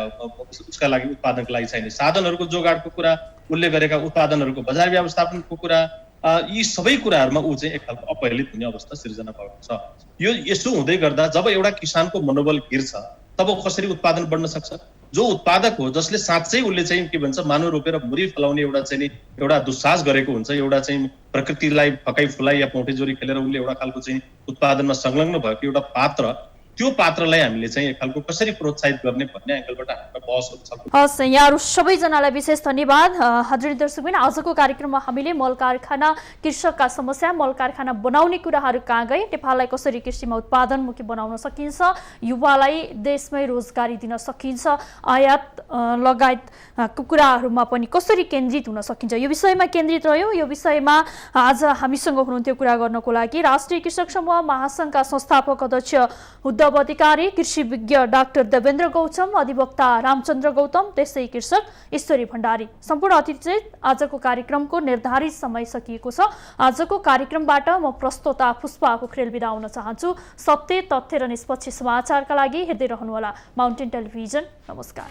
उसका लागि उत्पादनको लागि चाहिने साधनहरूको जोगाडको कुरा, उसले गरेका उत्पादनहरूको बजार व्यवस्थापनको कुरा, यी सबै कुराहरूमा ऊ चाहिँ एक खालको अपहेलित हुने अवस्था सिर्जना भएको छ। यो यसो हुँदै गर्दा जब एउटा किसानको मनोबल गिर्छ तब कसरी उत्पादन बढ्न सक्छ? जो उत्पादक हो, जसले साँच्चै उसले चाहिँ के भन्छ मानव रोपेर मुरी फलाउने एउटा दुस्साहस गरेको हुन्छ, एउटा चाहिँ प्रकृतिलाई फकाइ फुलाइ या पौठेजोरी खेलेर उसले एउटा खालको चाहिँ उत्पादनमा संलग्न भएको एउटा पात्र, त्यो पात्रलाई हामीले चाहिँ एक खालको कसरी प्रोत्साहित गर्ने भन्ने एङ्गलबाट हाम्रो बहसहरू छ। हस्, यहाँहरू सबैजनालाई विशेष धन्यवाद। हजुर दर्शकबिन, आजको कार्यक्रममा हामीले मल कारखाना, कृषकका समस्या, मल कारखाना बनाउने कुराहरू कहाँ गए, नेपाललाई कसरी कृषिमा उत्पादनमुखी बनाउन सकिन्छ, युवालाई देशमै रोजगारी दिन सकिन्छ, आयात लगायतको कुराहरूमा पनि कसरी केन्द्रित हुन सकिन्छ, यो विषयमा केन्द्रित रह्यो। यो विषयमा आज हामीसँग हुनुहुन्थ्यो कुरा गर्नको लागि राष्ट्रिय कृषक समूह महासङ्घका संस्थापक अध्यक्ष उद्धव अधिकारी, कृषि विज्ञ डाक्टर देवेन्द्र गौतम, अधिवक्ता रामचन्द्र गौतम, त्यसै कृषक ईश्वरी भण्डारी। सम्पूर्ण अतिथि आजको कार्यक्रमको निर्धारित समय सकिएको छ। आजको कार्यक्रमबाट म प्रस्तोता पुष्पा पोखरेल बिदा हुन चाहन्छु। सत्य, तथ्य र निष्पक्ष समाचारका लागि हेर्दै रहनुहोला माउन्टेन टेलिभिजन। नमस्कार।